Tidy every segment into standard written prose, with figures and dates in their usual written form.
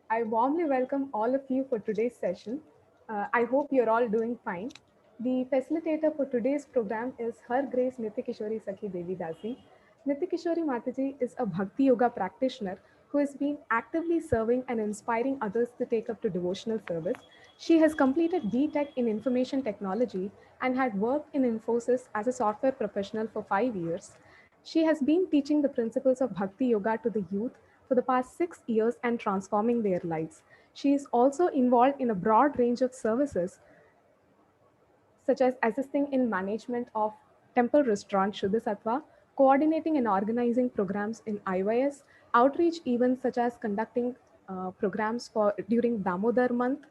I warmly welcome all of you for today's session. I hope you're all doing fine. The facilitator for today's program is Her Grace Nitikishori Sakhi Devi Dasi. Nitikishori Mataji is a Bhakti Yoga practitioner who has been actively serving and inspiring others to take up to devotional service. She has completed B.Tech in Information Technology and had worked in Infosys as a software professional for 5 years. She has been teaching the principles of Bhakti Yoga to the youth for the past 6 years and transforming their lives. She is also involved in a broad range of services, such as assisting in management of temple restaurant Shuddhasattva, coordinating and organizing programs in IYS, outreach events such as conducting programs for during Damodar month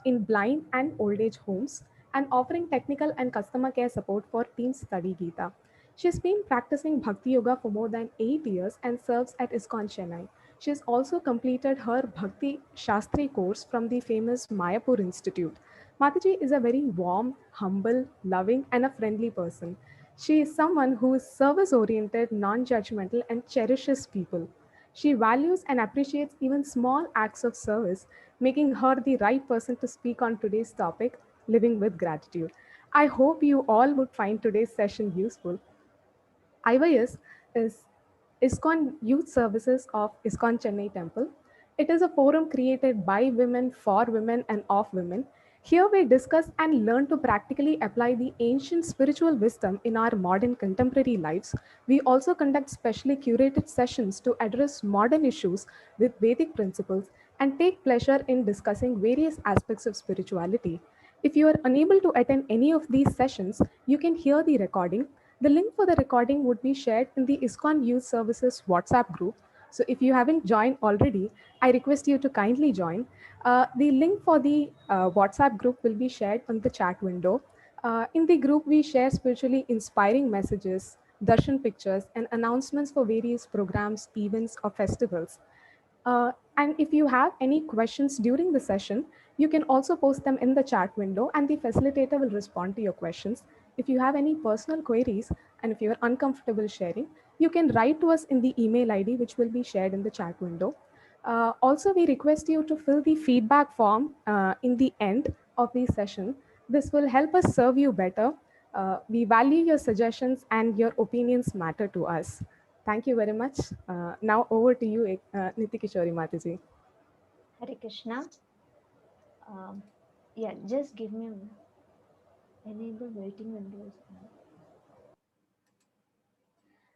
in blind and old age homes, and offering technical and customer care support for Teens Study Gita. She's been practicing Bhakti Yoga for more than 8 years and serves at ISKCON Chennai. She has also completed her Bhakti Shastri course from the famous Mayapur Institute. Mataji is a very warm, humble, loving, and a friendly person. She is someone who is service oriented, non judgmental, and cherishes people. She values and appreciates even small acts of service, making her the right person to speak on today's topic, living with gratitude. I hope you all would find today's session useful. IYS is ISKCON Youth Services of ISKCON Chennai Temple. It is a forum created by women, for women, and of women. Here we discuss and learn to practically apply the ancient spiritual wisdom in our modern contemporary lives. We also conduct specially curated sessions to address modern issues with Vedic principles and take pleasure in discussing various aspects of spirituality. If you are unable to attend any of these sessions, you can hear the recording. The link for the recording would be shared in the ISKCON Youth Services WhatsApp group. So if you haven't joined already, I request you to kindly join. The link for the WhatsApp group will be shared on the chat window. In the group, we share spiritually inspiring messages, darshan pictures, and announcements for various programs, events, or festivals. And if you have any questions during the session, you can also post them in the chat window and the facilitator will respond to your questions. If you have any personal queries and if you are uncomfortable sharing, you can write to us in the email ID, which will be shared in the chat window. Also, we request you to fill the feedback form in the end of the session. This will help us serve you better. We value your suggestions and your opinions matter to us. Thank you very much. Now over to you, Nitikishori Mataji. Hare Krishna. Um, yeah, just give me a minute. Enable waiting windows.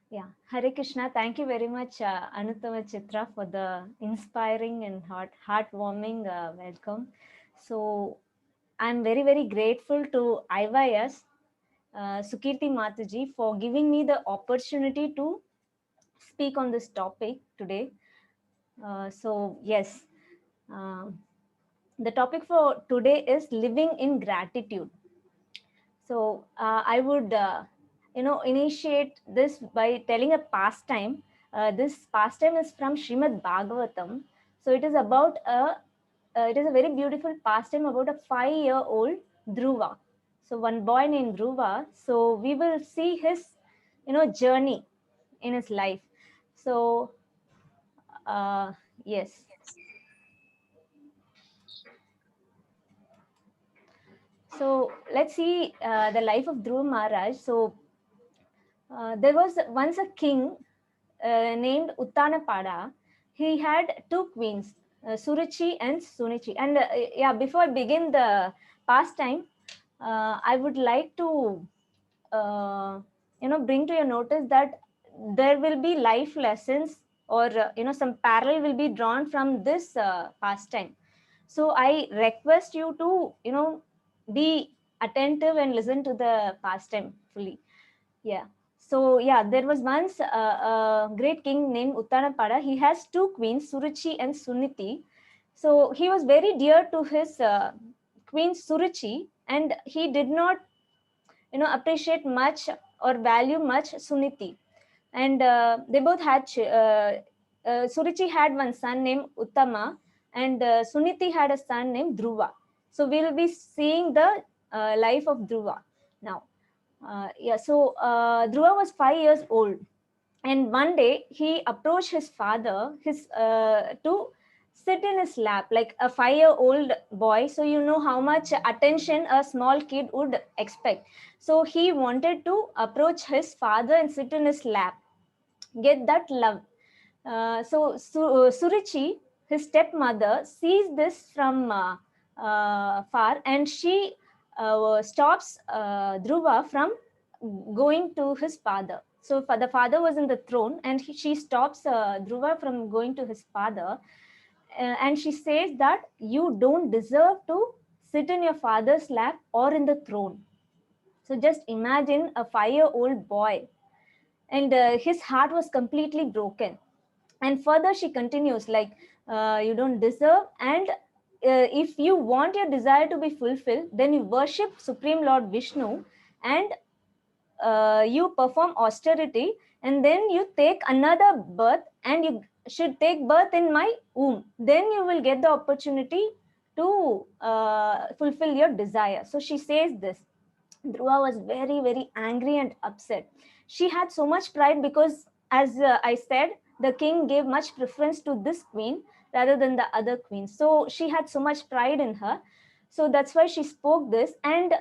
Yeah, Hare Krishna. Thank you very much, Anuttama Chitra, for the inspiring and heartwarming welcome. So, I'm very, very grateful to IYS, Sukirti Mataji, for giving me the opportunity to speak on this topic today. Yes, uh, the topic for today is living in gratitude. So I would, initiate this by telling a pastime. This pastime is from Srimad Bhagavatam. So it is about it is a very beautiful pastime about a 5-year-old Dhruva. So one boy named Dhruva. So we will see his, journey in his life. So yes. So let's see the life of Dhruva Maharaj. So there was once a king named Uttanapada. He had two queens, Suruchi and Sunichi. And yeah, before I begin the pastime, I would like to, bring to your notice that there will be life lessons or, some parallel will be drawn from this pastime. So I request you to, be attentive and listen to the pastime fully. Yeah. So yeah, there was once a great king named Uttanapada. He has two queens, Suruchi and Suniti. So he was very dear to his queen Suruchi, and he did not, appreciate much or value much Suniti. And they both had Suruchi had one son named Uttama, and Suniti had a son named Dhruva. So we'll be seeing the life of Dhruva now. Dhruva was 5 years old, and one day he approached his father to sit in his lap like a 5-year-old boy. So you know how much attention a small kid would expect. So he wanted to approach his father and sit in his lap, get that love. Suruchi, his stepmother, sees this from far, and she stops Dhruva from going to his father. So the father was in the throne, and she stops Dhruva from going to his father, and she says that you don't deserve to sit in your father's lap or in the throne. So just imagine a 5-year-old boy, and his heart was completely broken. And further she continues like, you don't deserve, and if you want your desire to be fulfilled, then you worship Supreme Lord Vishnu, and you perform austerity, and then you take another birth, and you should take birth in my womb. Then you will get the opportunity to fulfill your desire. So she says this. Dhruva was very, very angry and upset. She had so much pride because, as I said, the king gave much preference to this queen rather than the other queen. So she had so much pride in her. So that's why she spoke this. And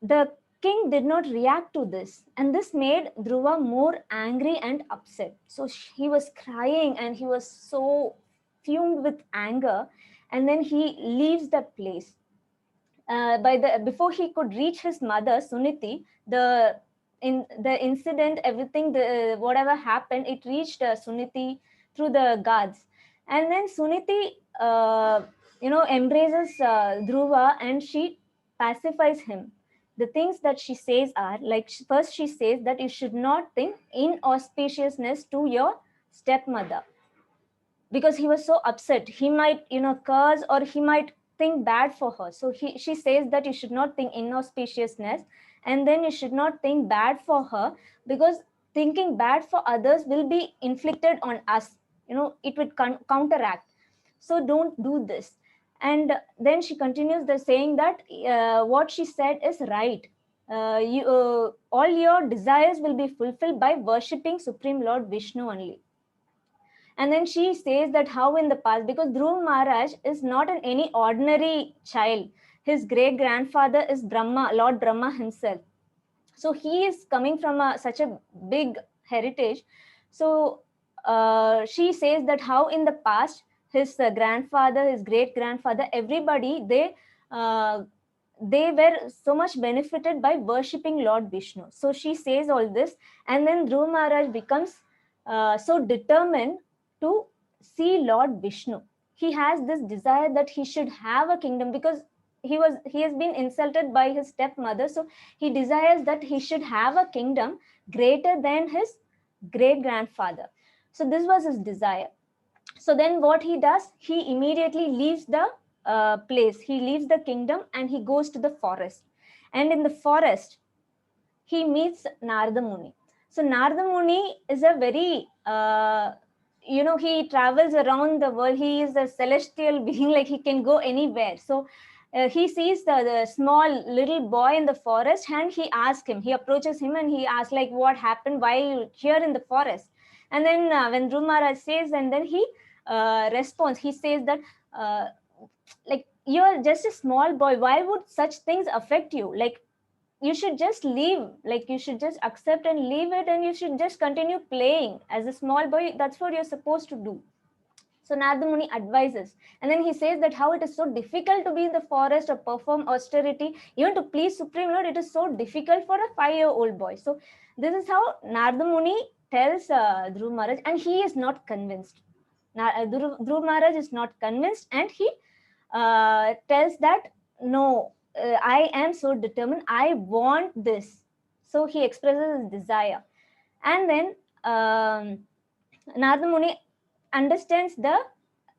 the king did not react to this. And this made Dhruva more angry and upset. So he was crying and he was so fumed with anger. And then he leaves that place. Before he could reach his mother Suniti, the incident, everything, the whatever happened, it reached Suniti through the guards. And then Suniti embraces Dhruva, and she pacifies him. The things that she says are like, first she says that you should not think inauspiciousness to your stepmother, because he was so upset. He might curse, or he might think bad for her. So she says that you should not think inauspiciousness, and then you should not think bad for her, because thinking bad for others will be inflicted on us. It would counteract. So don't do this. And then she continues the saying that what she said is right. All your desires will be fulfilled by worshipping Supreme Lord Vishnu only. And then she says that how in the past, because Dhruv Maharaj is not any ordinary child. His great grandfather is Brahma, Lord Brahma himself. So he is coming from such a big heritage. So she says that how in the past, his grandfather, his great grandfather, everybody, they were so much benefited by worshipping Lord Vishnu. So she says all this, and then Dhruv Maharaj becomes so determined to see Lord Vishnu. He has this desire that he should have a kingdom, because he has been insulted by his stepmother. So he desires that he should have a kingdom greater than his great grandfather. So this was his desire. So then what he does, he immediately leaves the place. He leaves the kingdom and he goes to the forest. And in the forest, he meets Narada Muni. So Narada Muni is a very he travels around the world. He is a celestial being, like he can go anywhere. So he sees the small little boy in the forest, and he asks him, he approaches him and he asks like, what happened, why are you here in the forest? And then when Dhruv Maharaj says, and then he responds, he says that like, you're just a small boy, why would such things affect you? Like, you should just leave, like you should just accept and leave it, and you should just continue playing as a small boy. That's what you're supposed to do. So Narada Muni advises, and then he says that how it is so difficult to be in the forest or perform austerity, even to please Supreme Lord, it is so difficult for a 5-year-old boy. So this is how Narada Muni tells Dhruv Maharaj, and he is not convinced. Dhruv Maharaj is not convinced, and he tells that no, I am so determined, I want this. So he expresses his desire. And then Narada Muni understands the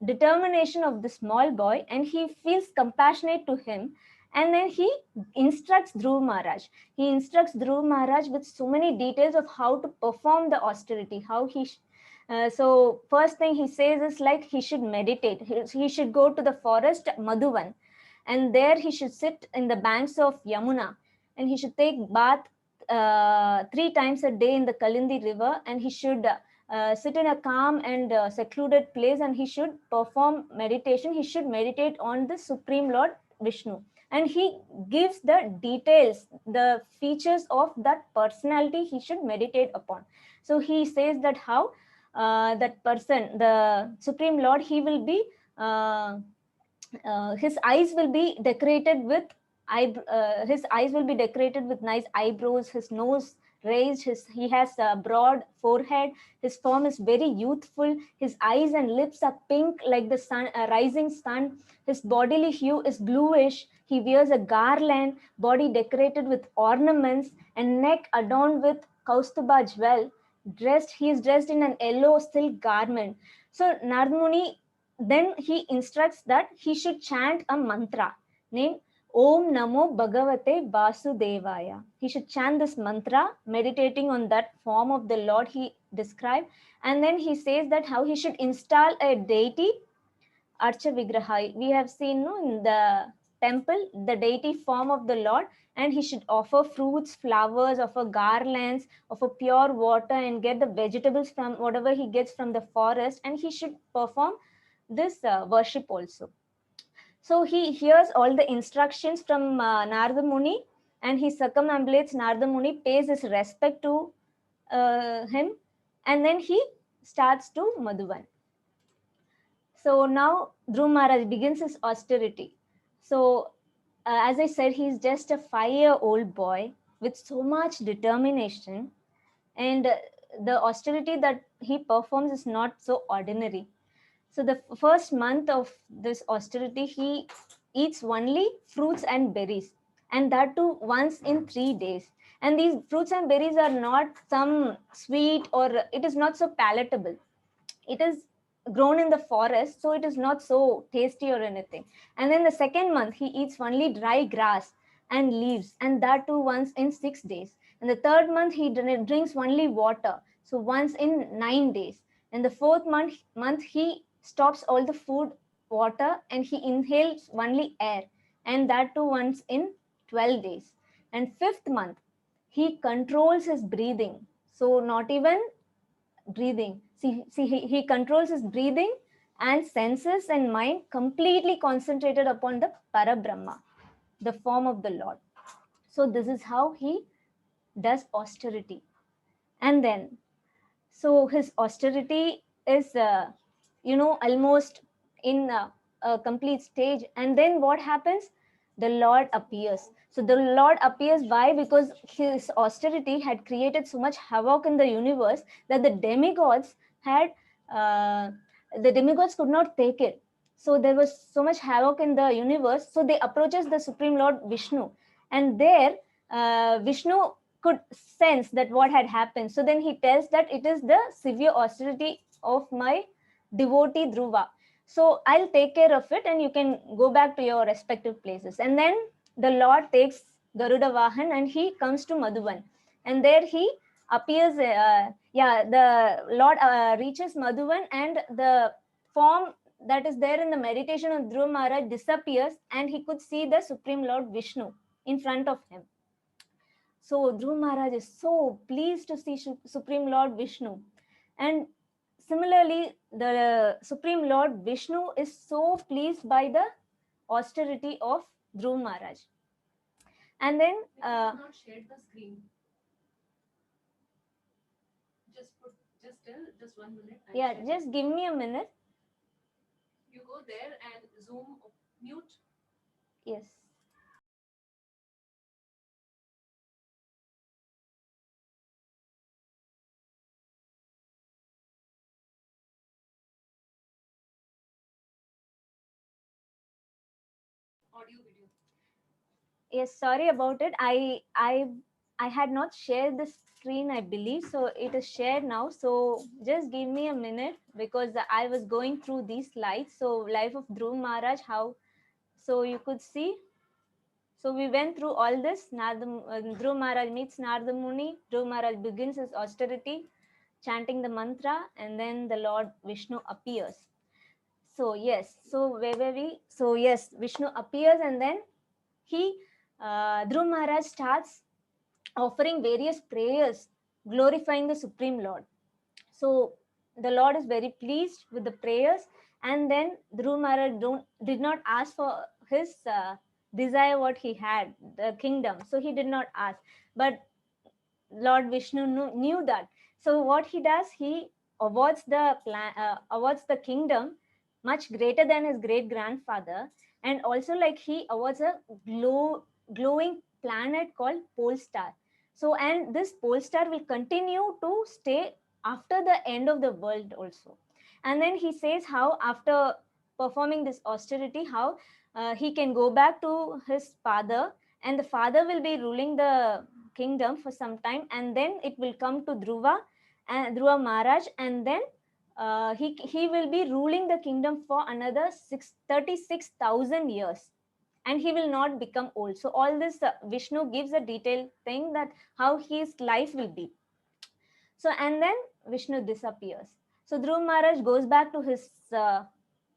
determination of the small boy, and he feels compassionate to him. And then he instructs Dhruv Maharaj. He instructs Dhruv Maharaj with so many details of how to perform the austerity, how he so first thing he says is like he should meditate. He should go to the forest Madhuvan, and there he should sit in the banks of Yamuna, and he should take bath 3 times a day in the Kalindi river, and he should sit in a calm and secluded place, and he should perform meditation. He should meditate on the Supreme Lord Vishnu. And he gives the details, the features of that personality he should meditate upon. So he says that how that person, the Supreme Lord, he will be his eyes will be decorated with his eyes will be decorated with nice eyebrows, his nose raised, he has a broad forehead, his form is very youthful, his eyes and lips are pink like the sun, rising sun, his bodily hue is bluish, he wears a garland, body decorated with ornaments, and neck adorned with kaustuba jewel, he is dressed in an yellow silk garment. So Narad Muni, then he instructs that he should chant a mantra named Om Namo Bhagavate Vasudevaya. He should chant this mantra, meditating on that form of the Lord he described. And then he says that how he should install a deity, Archa Vigraha. We have seen in the temple the deity form of the Lord, and he should offer fruits, flowers, offer garlands, offer pure water, and get the vegetables from whatever he gets from the forest, and he should perform this worship also. So he hears all the instructions from Narada Muni, and he circumambulates Narada Muni, pays his respect to him, and then he starts to Madhuban. So now Dhruv Maharaj begins his austerity. So as I said, he's just a 5-year-old boy with so much determination, and the austerity that he performs is not so ordinary. So the first month of this austerity, he eats only fruits and berries, and that too once in 3 days. And these fruits and berries are not some sweet, or it is not so palatable. It is grown in the forest, so it is not so tasty or anything. And then the second month, he eats only dry grass and leaves, and that too once in 6 days. And the third month, he drinks only water, so once in 9 days. And the fourth month he stops all the food, water, and he inhales only air, and that too once in 12 days. And fifth month, he controls his breathing, so not even breathing. He controls his breathing and senses and mind, completely concentrated upon the Parabrahma, the form of the Lord. So this is how he does austerity. And then, so his austerity is, almost in a complete stage. And then what happens? The Lord appears. So the Lord appears. Why? Because his austerity had created so much havoc in the universe that the demigods could not take it. So there was so much havoc in the universe. So they approaches the Supreme Lord Vishnu, and there Vishnu could sense that what had happened. So then he tells that it is the severe austerity of my devotee Dhruva. So I'll take care of it, and you can go back to your respective places. And then the Lord takes Garuda Vahan and he comes to Madhuban. And there he appears, the Lord reaches Madhuban, and the form that is there in the meditation of Dhruva Maharaj disappears, and he could see the Supreme Lord Vishnu in front of him. So Dhruv Maharaj is so pleased to see Supreme Lord Vishnu. And similarly, the Supreme Lord Vishnu is so pleased by the austerity of Dhruv Maharaj. And then not share the screen. Just 1 minute. Yeah, just give me a minute. You go there and Zoom mute. Yes. Audio video. Yes, sorry about it. I had not shared the screen, I believe, so it is shared now. So just give me a minute, because I was going through these slides. So life of Dhruv Maharaj, how, so you could see. So we went through all this. Dhruv Maharaj meets Narada Muni. Dhruv Maharaj begins his austerity, chanting the mantra, and then the Lord Vishnu appears. So yes, so where were we? So yes, Vishnu appears, and then Dhruv Maharaj starts offering various prayers, glorifying the Supreme Lord. So the Lord is very pleased with the prayers, and then Dhruv Maharaj did not ask for his desire what he had, the kingdom. So he did not ask, but Lord Vishnu knew that. So what he does, he awards the kingdom much greater than his great grandfather, and also like he awards a glowing planet called Polestar. So and this Polestar will continue to stay after the end of the world also. And then he says how after performing this austerity, how he can go back to his father, and the father will be ruling the kingdom for some time, and then it will come to Dhruva Maharaj, and then he will be ruling the kingdom for another 36,000 years, and he will not become old. So all this Vishnu gives a detailed thing that how his life will be. So and then Vishnu disappears. So Dhruv Maharaj goes back to his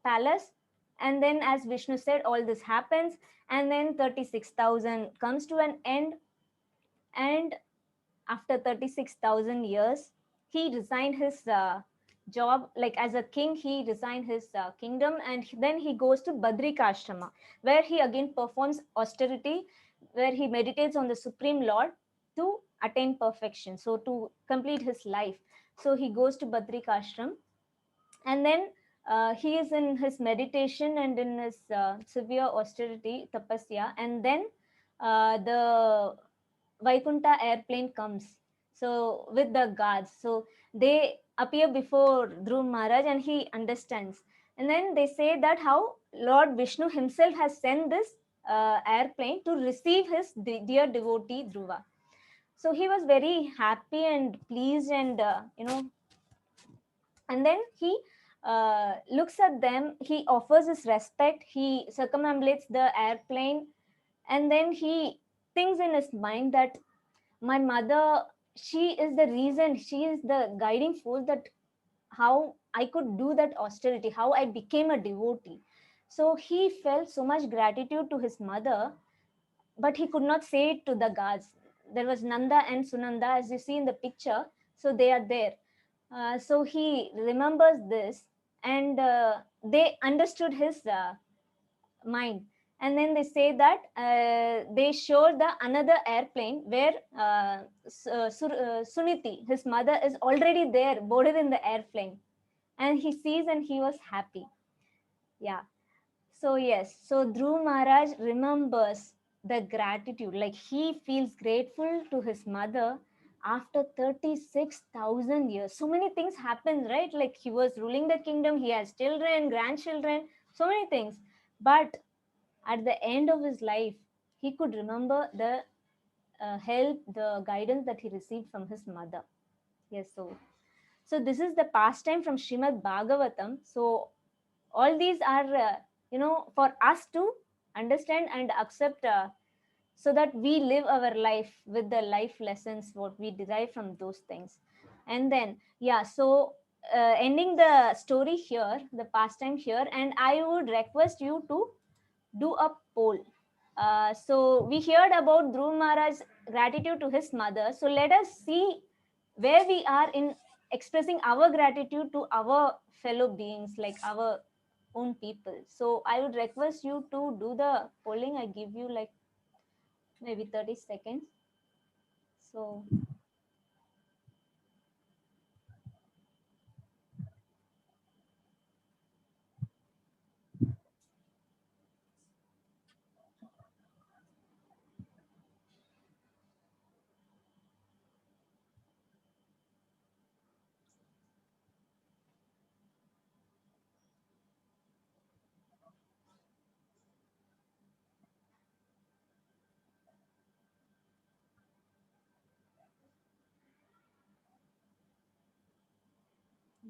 palace, and then as Vishnu said, all this happens, and then 36,000 comes to an end, and after 36,000 years, he resigned his job, like as a king, he resigned his kingdom, and then he goes to Badrikashrama, where he again performs austerity, where he meditates on the Supreme Lord to attain perfection, so to complete his life. So he goes to Badrikashram, and then he is in his meditation and in his severe austerity, tapasya, and then the Vaikunta airplane comes. So with the guards, so they appear before Dhruv Maharaj, and he understands. And then they say that how Lord Vishnu himself has sent this airplane to receive his dear devotee Dhruva. So he was very happy and pleased, and and then he looks at them. He offers his respect. He circumambulates the airplane, and then he thinks in his mind that my mother, she is the reason, she is the guiding force that how I could do that austerity, how I became a devotee. So he felt so much gratitude to his mother, but he could not say it to the guards. There was Nanda and Sunanda, as you see in the picture, so they are there. So he remembers this, and they understood his mind. And then they say that they showed the another airplane where Suniti, his mother, is already there boarded in the airplane, and he sees and he was happy. Yeah. So yes, so Dhruv Maharaj remembers the gratitude, like he feels grateful to his mother after 36,000 years. So many things happen, right? Like he was ruling the kingdom, he has children, grandchildren, so many things. But at the end of his life, he could remember the help, the guidance that he received from his mother. Yes, so this is the pastime from Srimad Bhagavatam. So all these are for us to understand and accept, so that we live our life with the life lessons what we derive from those things. And then so ending the story here, the pastime here, and I would request you to do a poll. So we heard about Dhruv Maharaj's gratitude to his mother. So let us see where we are in expressing our gratitude to our fellow beings, like our own people. So I would request you to do the polling. I give you like maybe 30 seconds. So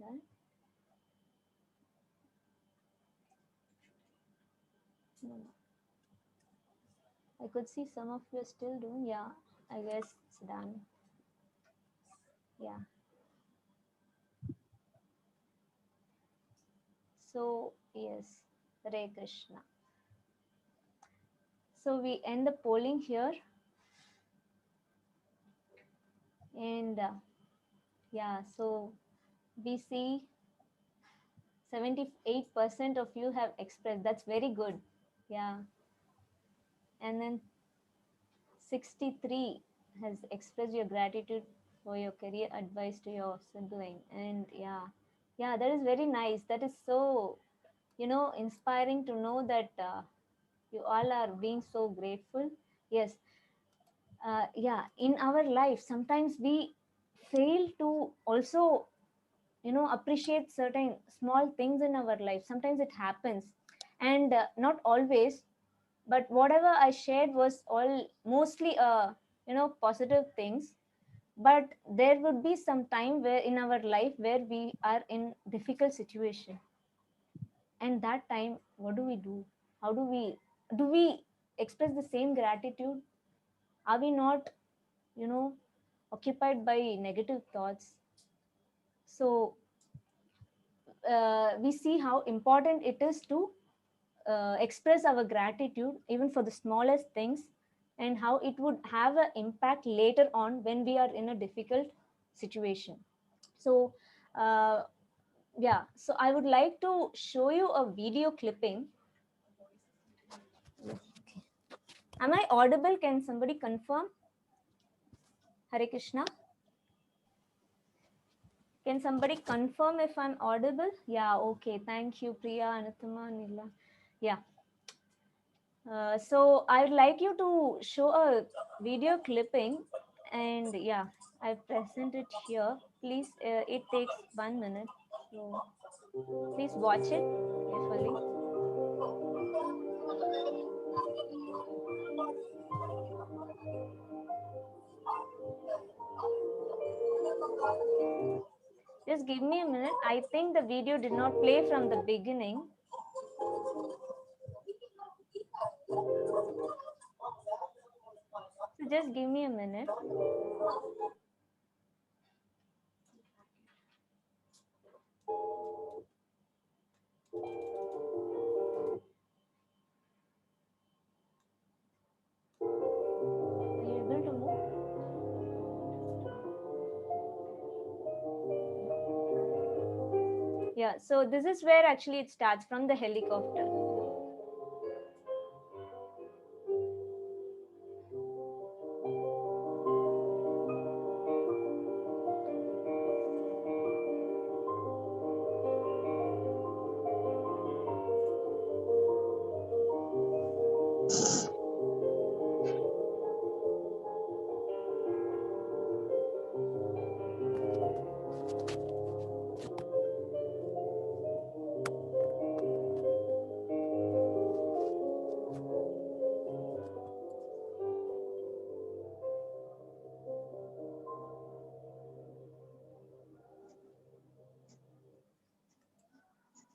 done. No, no. I could see some of you are still doing. Yeah, I guess it's done. Yeah. So yes, Hare Krishna. So we end the polling here, and yeah, so we see 78% of you have expressed. That's very good. Yeah. And then 63 has expressed your gratitude for your career advice to your sibling. And yeah, that is very nice. That is so, inspiring to know that you all are being so grateful. Yes. Yeah, in our life, sometimes we fail to also, appreciate certain small things in our life. Sometimes it happens, and not always, but whatever I shared was all mostly positive things. But there would be some time where in our life where we are in difficult situation, and that time what do? How do we express the same gratitude? Are we not, you know occupied by negative thoughts? So we see how important it is to express our gratitude even for the smallest things, and how it would have an impact later on when we are in a difficult situation. So uh, yeah, so I would like to show you a video clipping. Okay. Am I audible? Can somebody confirm? Hare Krishna. Can somebody confirm if I'm audible? Yeah, okay. Thank you, Priya, Anatama, Nila. Yeah. So I would like you to show a video clipping, and yeah, I present it here. Please, it takes 1 minute. So please watch it carefully. Just give me a minute. I think the video did not play from the beginning. So just give me a minute. Are you able to move? Yeah, so this is where actually it starts, from the helicopter.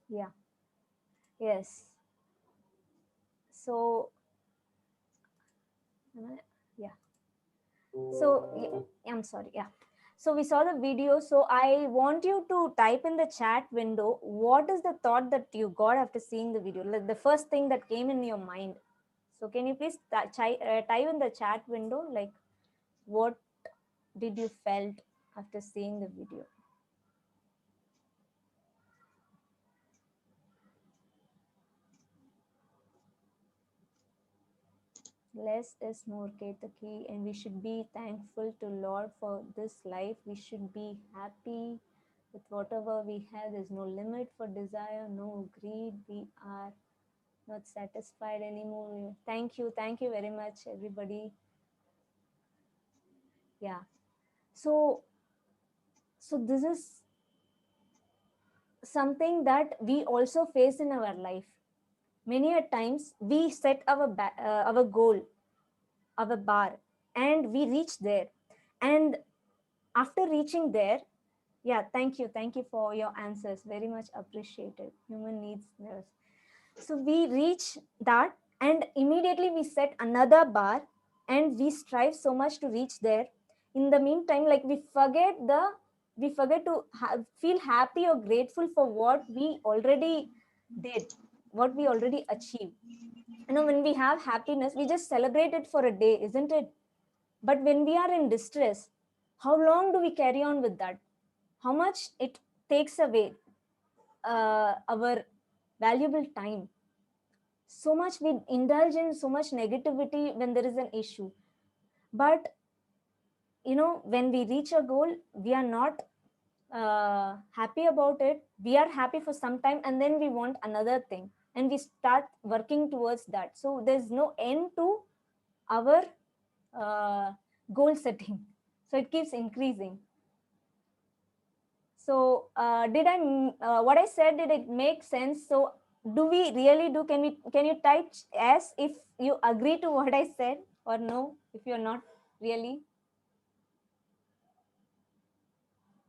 Yeah, yes. So, yeah. So, I'm sorry. Yeah. So we saw the video. So I want you to type in the chat window, what is the thought that you got after seeing the video? Like the first thing that came in your mind. So can you please type in the chat window, like what did you felt after seeing the video? Less is more, Ketaki, and we should be thankful to Lord for this life. We should be happy with whatever we have. There's no limit for desire, no greed. We are not satisfied anymore. Thank you very much, everybody. Yeah. So this is something that we also face in our life. Many a times we set our goal, our bar, and we reach there. And after reaching there, yeah, thank you for your answers, very much appreciated. Human needs nurse. So we reach that, and immediately we set another bar, and we strive so much to reach there. In the meantime, like we forget to feel happy or grateful for what we already did, what we already achieved. When we have happiness, we just celebrate it for a day, isn't it? But when we are in distress, how long do we carry on with that? How much it takes away our valuable time. So much we indulge in so much negativity when there is an issue, but when we reach a goal, we are not happy about it. We are happy for some time, and then we want another thing, and we start working towards that. So there's no end to our goal setting. So it keeps increasing. So did I what I said, did it make sense? So do we really do? Can you type yes if you agree to what I said, or no if you're not really?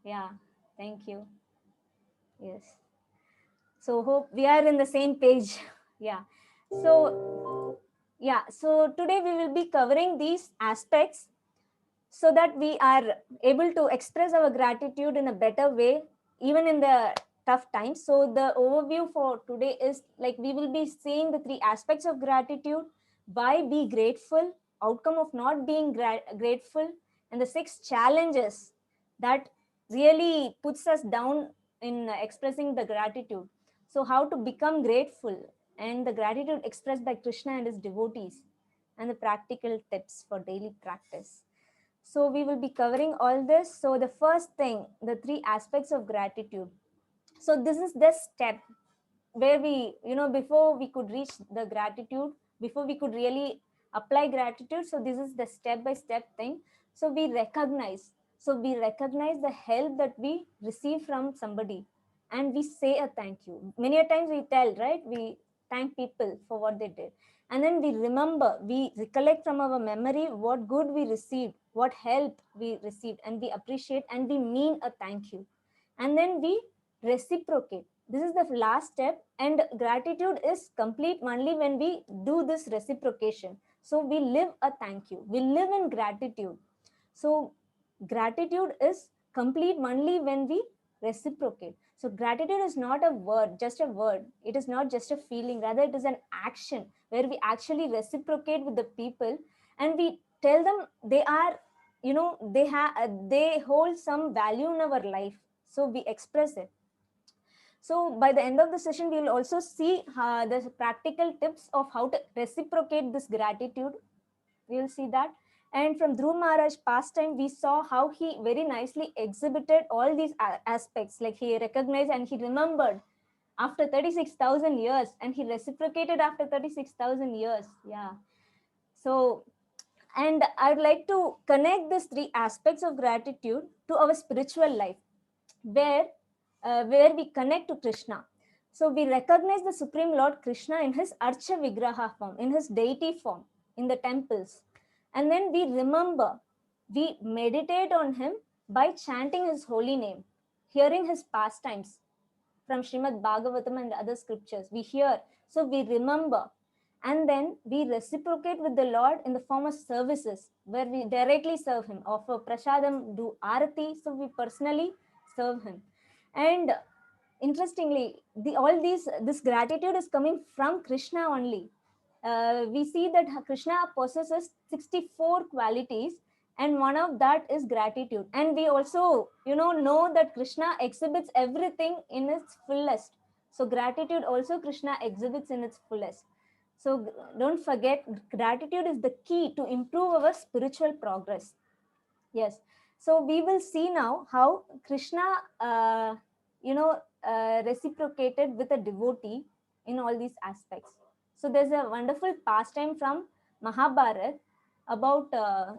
Yeah, thank you. Yes. So hope we are in the same page. Yeah. So so today we will be covering these aspects so that we are able to express our gratitude in a better way, even in the tough times. So the overview for today is like we will be seeing the three aspects of gratitude: why be grateful, outcome of not being grateful, and the six challenges that really puts us down in expressing the gratitude. So how to become grateful, and the gratitude expressed by Krishna and his devotees, and the practical tips for daily practice. So we will be covering all this. So the first thing, the three aspects of gratitude. So this is the step where we, before we could reach the gratitude, before we could really apply gratitude. So this is the step by step thing. So we recognize. So we recognize the help that we receive from somebody, and we say a thank you. Many a times we tell, right? We thank people for what they did. And then we remember, we recollect from our memory what good we received, what help we received, and we appreciate and we mean a thank you. And then we reciprocate. This is the last step, and gratitude is complete only when we do this reciprocation. So we live a thank you, we live in gratitude. So gratitude is complete only when we reciprocate. So gratitude is not a word, just a word. It is not just a feeling, rather it is an action where we actually reciprocate with the people, and we tell them they are, they hold some value in our life. So we express it. So by the end of the session, we will also see the practical tips of how to reciprocate this gratitude. We will see that. And from Dhruv Maharaj pastime, we saw how he very nicely exhibited all these aspects. Like he recognized and he remembered after 36,000 years, and he reciprocated after 36,000 years. Yeah. So, and I'd like to connect these three aspects of gratitude to our spiritual life, where we connect to Krishna. So we recognize the Supreme Lord Krishna in his Archa Vigraha form, in his deity form, in the temples. And then we remember, we meditate on him by chanting his holy name, hearing his pastimes from Srimad Bhagavatam and other scriptures. We hear, so we remember. And then we reciprocate with the Lord in the form of services, where we directly serve him, offer prasadam, do arati, so we personally serve him. And interestingly, this gratitude is coming from Krishna only. We see that Krishna possesses 64 qualities, and one of that is gratitude. And we also know that Krishna exhibits everything in its fullest. So gratitude also Krishna exhibits in its fullest. So don't forget, gratitude is the key to improve our spiritual progress. Yes. So we will see now how Krishna reciprocated with a devotee in all these aspects. So there's a wonderful pastime from Mahabharata about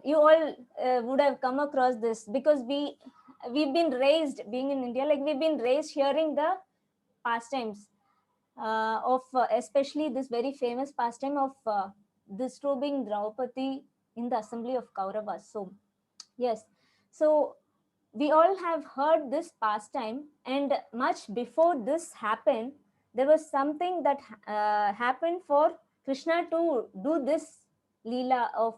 you all would have come across this, because we've been raised, being in India, like we've been raised hearing the pastimes of especially this very famous pastime of disturbing Draupadi in the assembly of Kauravas. So yes, so we all have heard this pastime, and much before this happened, there was something that happened for Krishna to do this leela of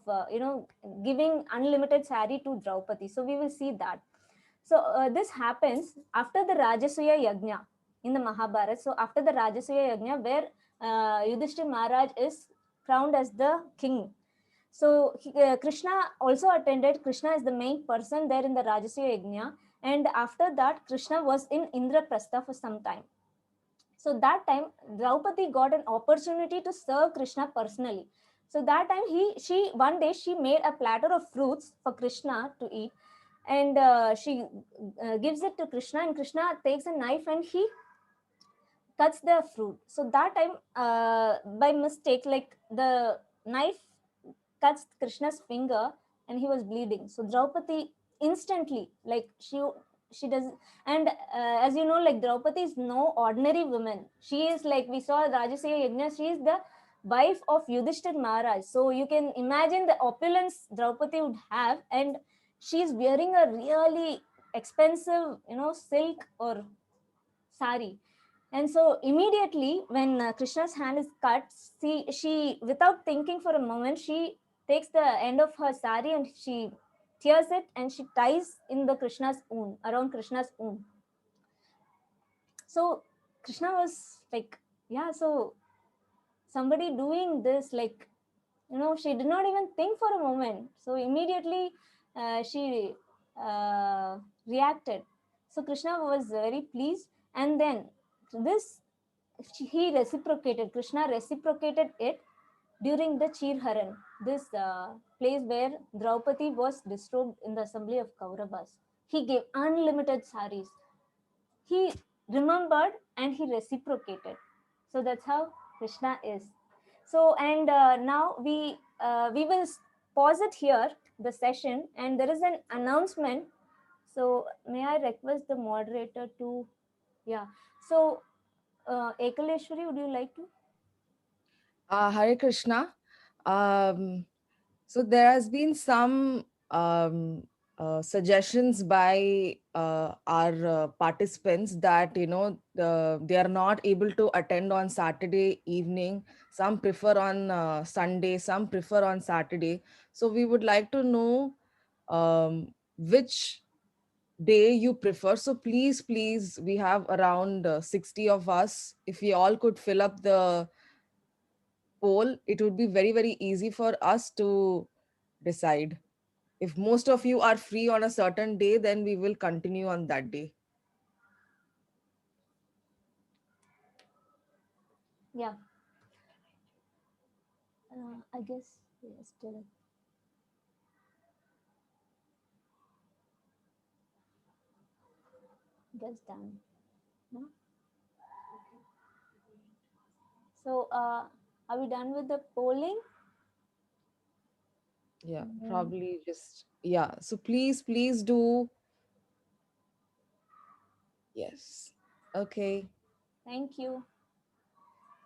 giving unlimited sari to Draupadi. So we will see that. So this happens after the Rajasuya Yajna in the Mahabharata. So after the Rajasuya Yajna, where Yudhishthira Maharaj is crowned as the king. So Krishna also attended. Krishna is the main person there in the Rajasuya Yajna, And after that, Krishna was in Indraprastha for some time. So that time, Draupadi got an opportunity to serve Krishna personally. So that time, she one day she made a platter of fruits for Krishna to eat, and she gives it to Krishna, and Krishna takes a knife and he cuts the fruit. So that time, by mistake, like the knife cuts Krishna's finger, and he was bleeding. So Draupadi instantly, like she does, and as you know, like Draupadi is no ordinary woman. She is, like we saw Rajasuya Yajna, she is the wife of Yudhishthir Maharaj. So you can imagine the opulence Draupadi would have, and she is wearing a really expensive, silk or sari. And so immediately when Krishna's hand is cut, she without thinking for a moment, she takes the end of her sari and she tears it and she ties in the Krishna's wound, around Krishna's wound. So Krishna was like, yeah, so somebody doing this, like, she did not even think for a moment. So immediately she reacted. So Krishna was very pleased. And then this, he reciprocated, Krishna reciprocated it during the Chirharan, this place where Draupadi was disturbed in the assembly of Kauravas. He gave unlimited saris. He remembered and he reciprocated. So that's how Krishna is. So, and now we will pause it here, the session, and there is an announcement. So may I request the moderator to, yeah. So Ekaleshwari, would you like to? Hare Krishna. Um, so there has been some suggestions by our participants that they are not able to attend on Saturday evening. Some prefer on Sunday. Some prefer on Saturday. So we would like to know which day you prefer. So please, we have around 60 of us. If we all could fill up the poll, it would be very, very easy for us to decide. If most of you are free on a certain day, then we will continue on that day. Yeah. I guess yes, still guess done. No? So are we done with the polling? Yeah, probably just, yeah. So please do. Yes. Okay. Thank you.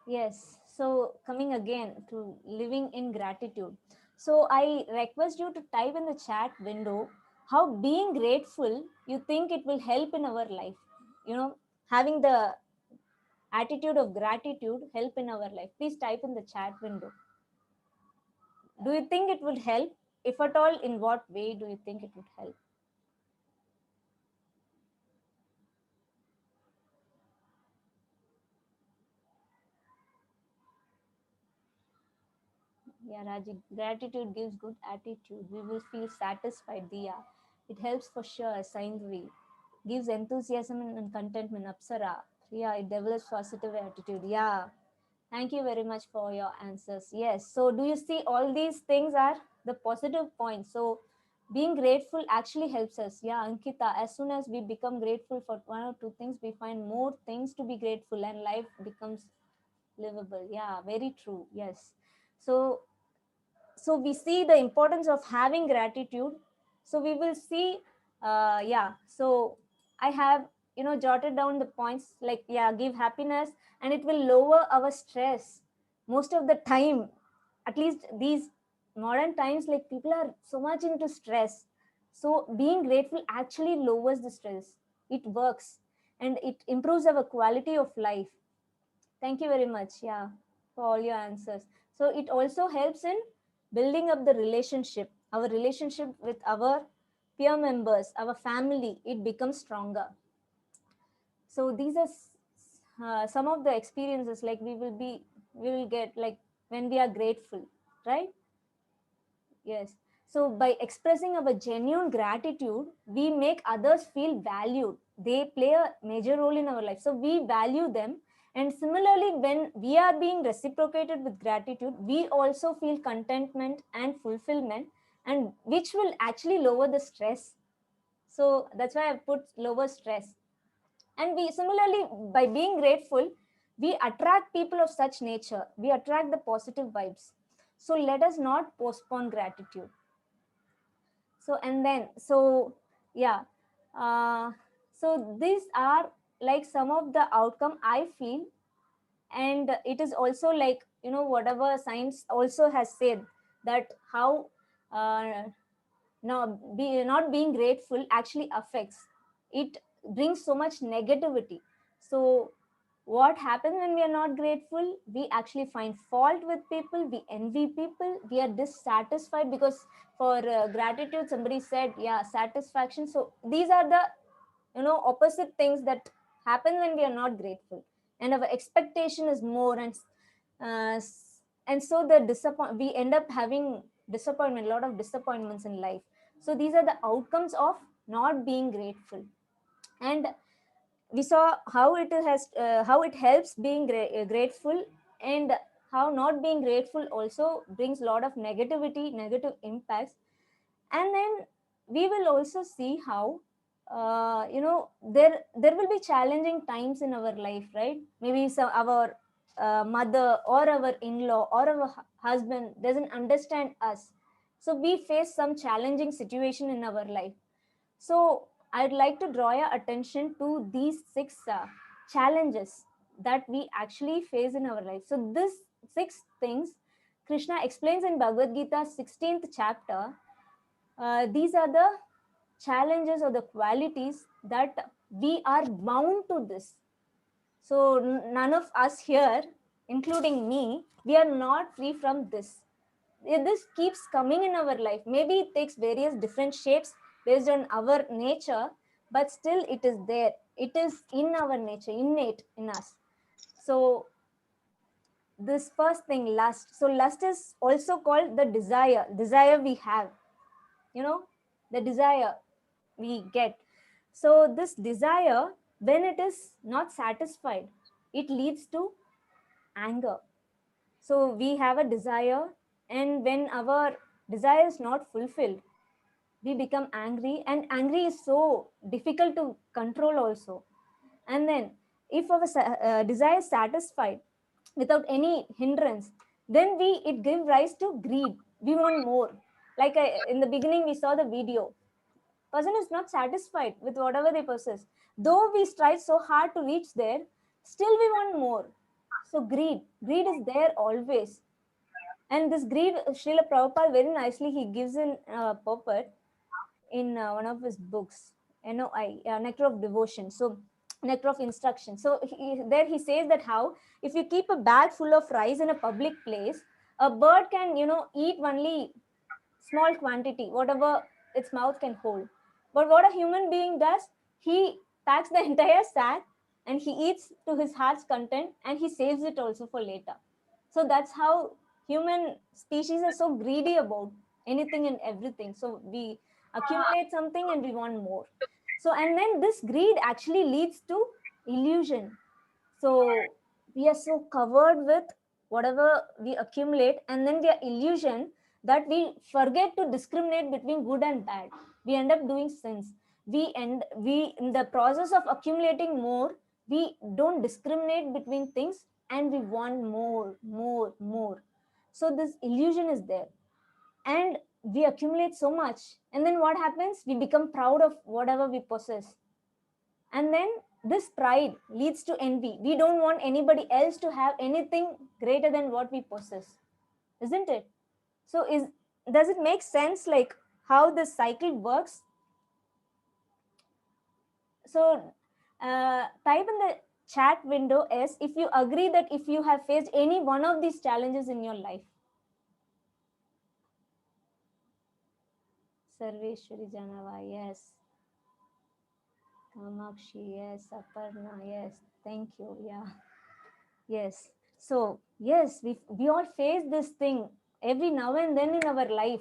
Yes. So coming again to living in gratitude. So I request you to type in the chat window how being grateful you think it will help in our life. Having the attitude of gratitude help in our life. Please type in the chat window. Do you think it would help? If at all, in what way do you think it would help? Yeah, Raji, gratitude gives good attitude. We will feel satisfied, Diya. It helps for sure, Saindri. Gives enthusiasm and contentment, Apsara. Yeah, it develops positive attitude. Yeah. Thank you very much for your answers. Yes. So do you see all these things are the positive points? So being grateful actually helps us. Yeah, Ankita, as soon as we become grateful for one or two things, we find more things to be grateful and life becomes livable. Yeah, very true. Yes. So we see the importance of having gratitude. So we will see, yeah, so I have jotted down the points, like, yeah, give happiness and it will lower our stress most of the time. At least these modern times, like, people are so much into stress. So being grateful actually lowers the stress. It works and it improves our quality of life. Thank you very much, yeah, for all your answers. So it also helps in building up the relationship, our relationship with our peer members, our family, it becomes stronger. So these are some of the experiences, like we will get, like, when we are grateful, right? Yes. So by expressing our genuine gratitude, we make others feel valued. They play a major role in our life. So we value them. And similarly, when we are being reciprocated with gratitude, we also feel contentment and fulfillment, and which will actually lower the stress. So that's why I put lower stress. And we similarly, by being grateful, we attract people of such nature. We attract the positive vibes. So let us not postpone gratitude. So and then so yeah, uh, so these are like some of the outcome I feel. And it is also like, whatever science also has said, that how not being grateful actually affects it, brings so much negativity. So what happens when we are not grateful? We actually find fault with people, we envy people, we are dissatisfied, because for gratitude somebody said, yeah, satisfaction. So these are the opposite things that happen when we are not grateful, and our expectation is more. Uh, and so we end up having disappointment, a lot of disappointments in life. So these are the outcomes of not being grateful. And we saw how it helps being grateful, and how not being grateful also brings a lot of negative impacts. And then we will also see how there will be challenging times in our life, right? Maybe our mother or our in-law or our husband doesn't understand us, so we face some challenging situation in our life. So I'd like to draw your attention to these six challenges that we actually face in our life. So these six things Krishna explains in Bhagavad Gita 16th chapter. These are the challenges or the qualities that we are bound to this. So none of us here, including me, we are not free from this. This keeps coming in our life. Maybe it takes various different shapes based on our nature, but still it is there. It is in our nature, innate in us. So this first thing, lust. So lust is also called the desire we have, the desire we get. So this desire, when it is not satisfied, it leads to anger. So we have a desire, and when our desire is not fulfilled, we become angry, and angry is so difficult to control also. And then if our desire is satisfied without any hindrance, then it gives rise to greed. We want more. Like in the beginning we saw the video, person is not satisfied with whatever they possess. Though we strive so hard to reach there, still we want more. So greed is there always. And this greed, Srila Prabhupada very nicely he gives in purport in one of his books, NOI, Nectar of Devotion. So nectar of instruction. So there he says that how if you keep a bag full of rice in a public place, a bird can eat only small quantity, whatever its mouth can hold. But what a human being does, he packs the entire sack and he eats to his heart's content, and he saves it also for later. So that's how human species are so greedy about anything and everything. So we accumulate something and we want more. So and then this greed actually leads to illusion. So we are so covered with whatever we accumulate, and then we are illusion that we forget to discriminate between good and bad. We end up doing sins. We in the process of accumulating more, we don't discriminate between things, and we want more. So this illusion is there, and we accumulate so much, and then what happens? We become proud of whatever we possess, and then this pride leads to envy. We don't want anybody else to have anything greater than what we possess, isn't it? So does it make sense, like how this cycle works? So type in the chat window as if you agree that if you have faced any one of these challenges in your life. Sarveshwari Janava, yes. Kamakshi, yes. Aparna, yes. Thank you. Yeah. Yes. So yes, we all face this thing every now and then in our life.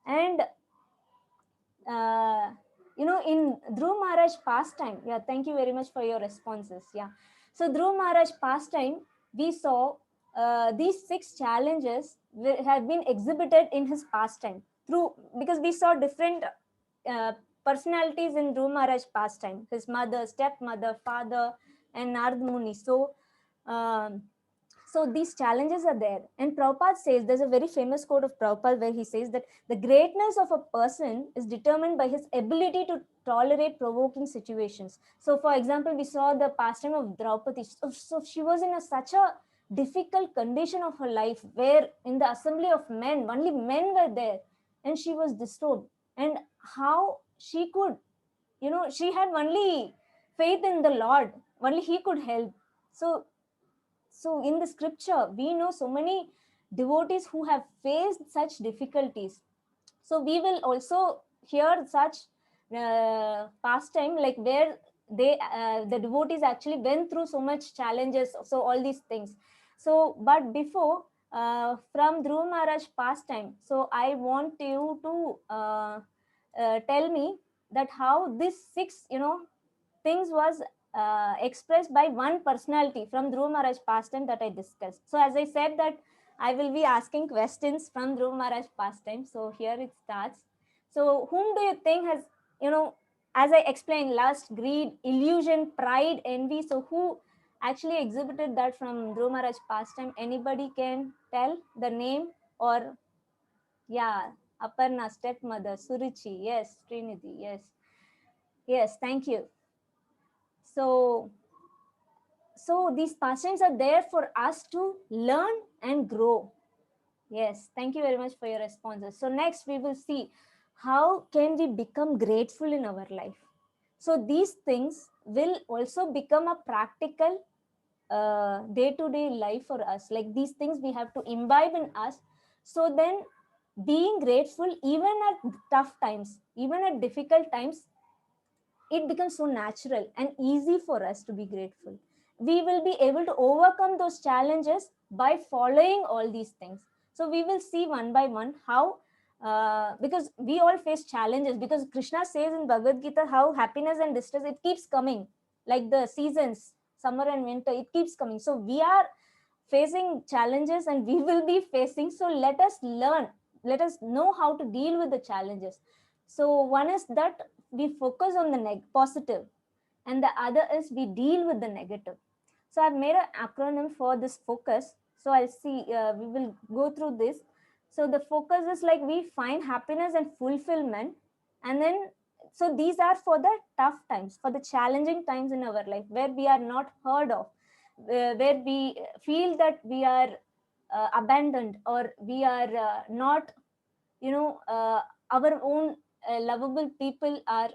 And in Dhruv Maharaj pastime, yeah, thank you very much for your responses. Yeah, so Dhruv Maharaj pastime, we saw these 6 challenges have been exhibited in his pastime through, because we saw different uh, personalities in Dhruv Maharaj pastime, his mother, stepmother, father, and Narad Muni. Um, so these challenges are there. And Prabhupada says, there's a very famous quote of Prabhupada where he says that the greatness of a person is determined by his ability to tolerate provoking situations. So for example, we saw the pastime of Draupadi. So she was in such a difficult condition of her life, where in the assembly of men, only men were there, and she was disturbed. And how she could, she had only faith in the Lord, only he could help. So in the scripture, we know so many devotees who have faced such difficulties. So we will also hear such pastime, like where the devotees actually went through so much challenges. So all these things. So, but before, from Dhruv Maharaj pastime, so I want you to tell me that how this 6, things was expressed by one personality from Dhruv Maharaj pastime that I discussed. So as I said that I will be asking questions from Dhruv Maharaj pastime. So here it starts. So whom do you think has, as I explained, lust, greed, illusion, pride, envy. So who actually exhibited that from Dhruv Maharaj pastime? Anybody can tell the name? Or yeah, Aparna, stepmother, Suruchi, yes, Trinity, yes. Yes, thank you. So these pastimes are there for us to learn and grow. Yes, thank you very much for your responses. So next we will see how can we become grateful in our life. So these things will also become a practical day-to-day life for us. Like these things we have to imbibe in us. So then being grateful even at tough times, even at difficult times, it becomes so natural and easy for us to be grateful. We will be able to overcome those challenges by following all these things. So we will see one by one how, because we all face challenges, because Krishna says in Bhagavad Gita how happiness and distress, it keeps coming, like the seasons, summer and winter, it keeps coming. So we are facing challenges and we will be facing. So let us learn, let us know how to deal with the challenges. So one is that we focus on the positive, and the other is we deal with the negative. So I've made an acronym for this focus. So I'll see, we will go through this. So the focus is like we find happiness and fulfillment. And then, so these are for the tough times, for the challenging times in our life where we are not heard of, where we feel that we are abandoned, or we are not, our own lovable people are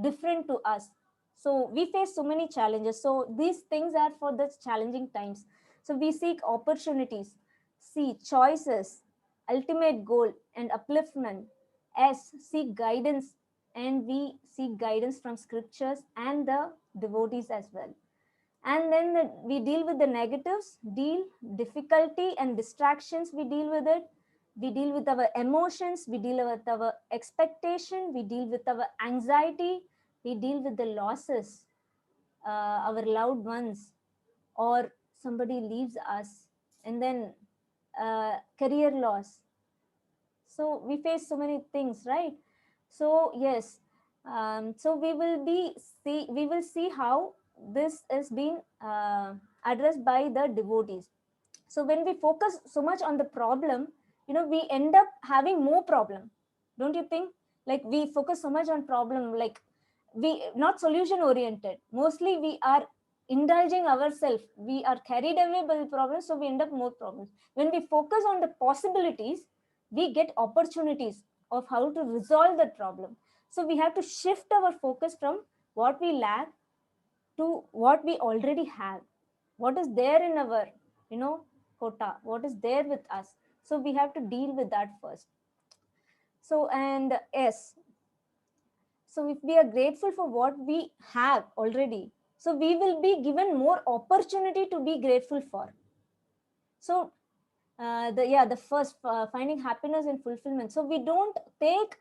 different to us. So we face so many challenges. So these things are for the challenging times. So we seek opportunities, see choices, ultimate goal and upliftment. S, seek guidance, and we seek guidance from scriptures and the devotees as well. And then we deal with the negatives, deal difficulty and distractions, we deal with it. We deal with our emotions, we deal with our expectation, we deal with our anxiety, we deal with the losses, our loved ones, or somebody leaves us, and then career loss. So we face so many things, right? So yes, so we will see how this is being addressed by the devotees. So when we focus so much on the problem, we end up having more problem, don't you think? Like we focus so much on problem, like we not solution oriented, mostly we are indulging ourselves, we are carried away by the problem, so we end up more problems. When we focus on the possibilities, we get opportunities of how to resolve that problem. So we have to shift our focus from what we lack to what we already have, what is there in our, quota, what is there with us. So we have to deal with that first. So, and yes, so if we are grateful for what we have already, so we will be given more opportunity to be grateful for. So the first finding happiness and fulfillment. So we don't take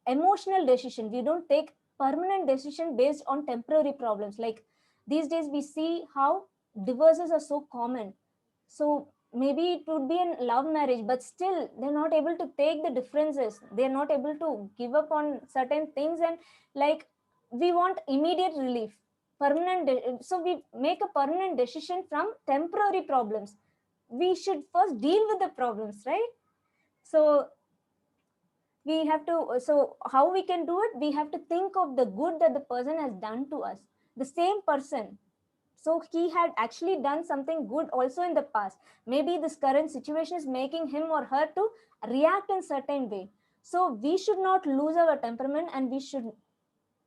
emotional decision, we don't take permanent decision based on temporary problems. Like these days we see how divorces are so common. So maybe it would be a love marriage, but still they're not able to take the differences, they're not able to give up on certain things, and like we want immediate relief, so we make a permanent decision from temporary problems. We should first deal with the problems, right? So we have to, so how we can do it, we have to think of the good that the person has done to us, the same person. So he had actually done something good also in the past. Maybe this current situation is making him or her to react in certain way. So we should not lose our temperament, and we should,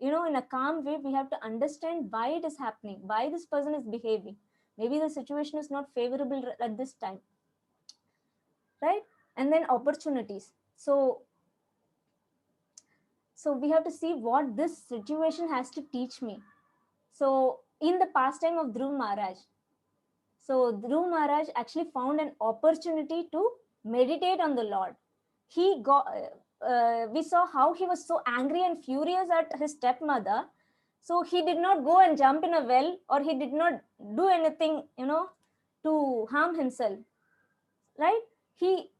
in a calm way, we have to understand why it is happening, why this person is behaving. Maybe the situation is not favorable at this time, right? And then opportunities. So we have to see what this situation has to teach me. So in the pastime of Dhruv Maharaj, so Dhruv Maharaj actually found an opportunity to meditate on the Lord. He got, we saw how he was so angry and furious at his stepmother. So he did not go and jump in a well, or he did not do anything, to harm himself, right? He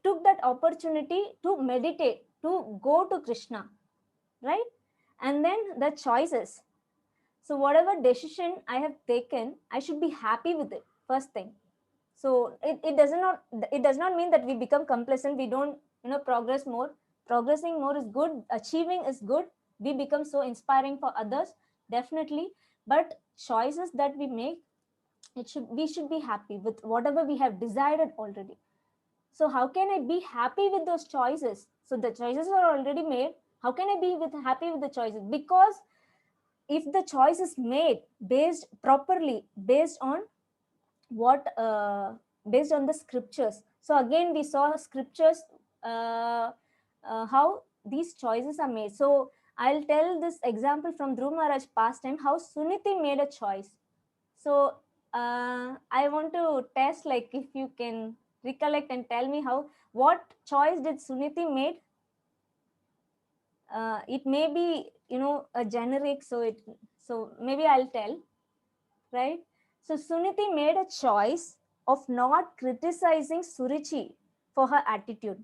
took that opportunity to meditate, to go to Krishna, right? And then the choices. So whatever decision I have taken, I should be happy with it, first thing. So it does not mean that we become complacent, we don't progress more. Progressing more is good, achieving is good, we become so inspiring for others, definitely. But choices that we make, we should be happy with whatever we have decided already. So how can I be happy with those choices? So the choices are already made, how can I be happy with the choices? Because if the choice is made based properly, based on what based on the scriptures. So again we saw scriptures, uh, how these choices are made. So I'll tell this example from Dhruv Maharaj pastime, how Suniti made a choice. So I want to test, like, if you can recollect and tell me what choice did Suniti made. It may be a generic, so maybe I'll tell, right? So Suniti made a choice of not criticizing Suruchi for her attitude.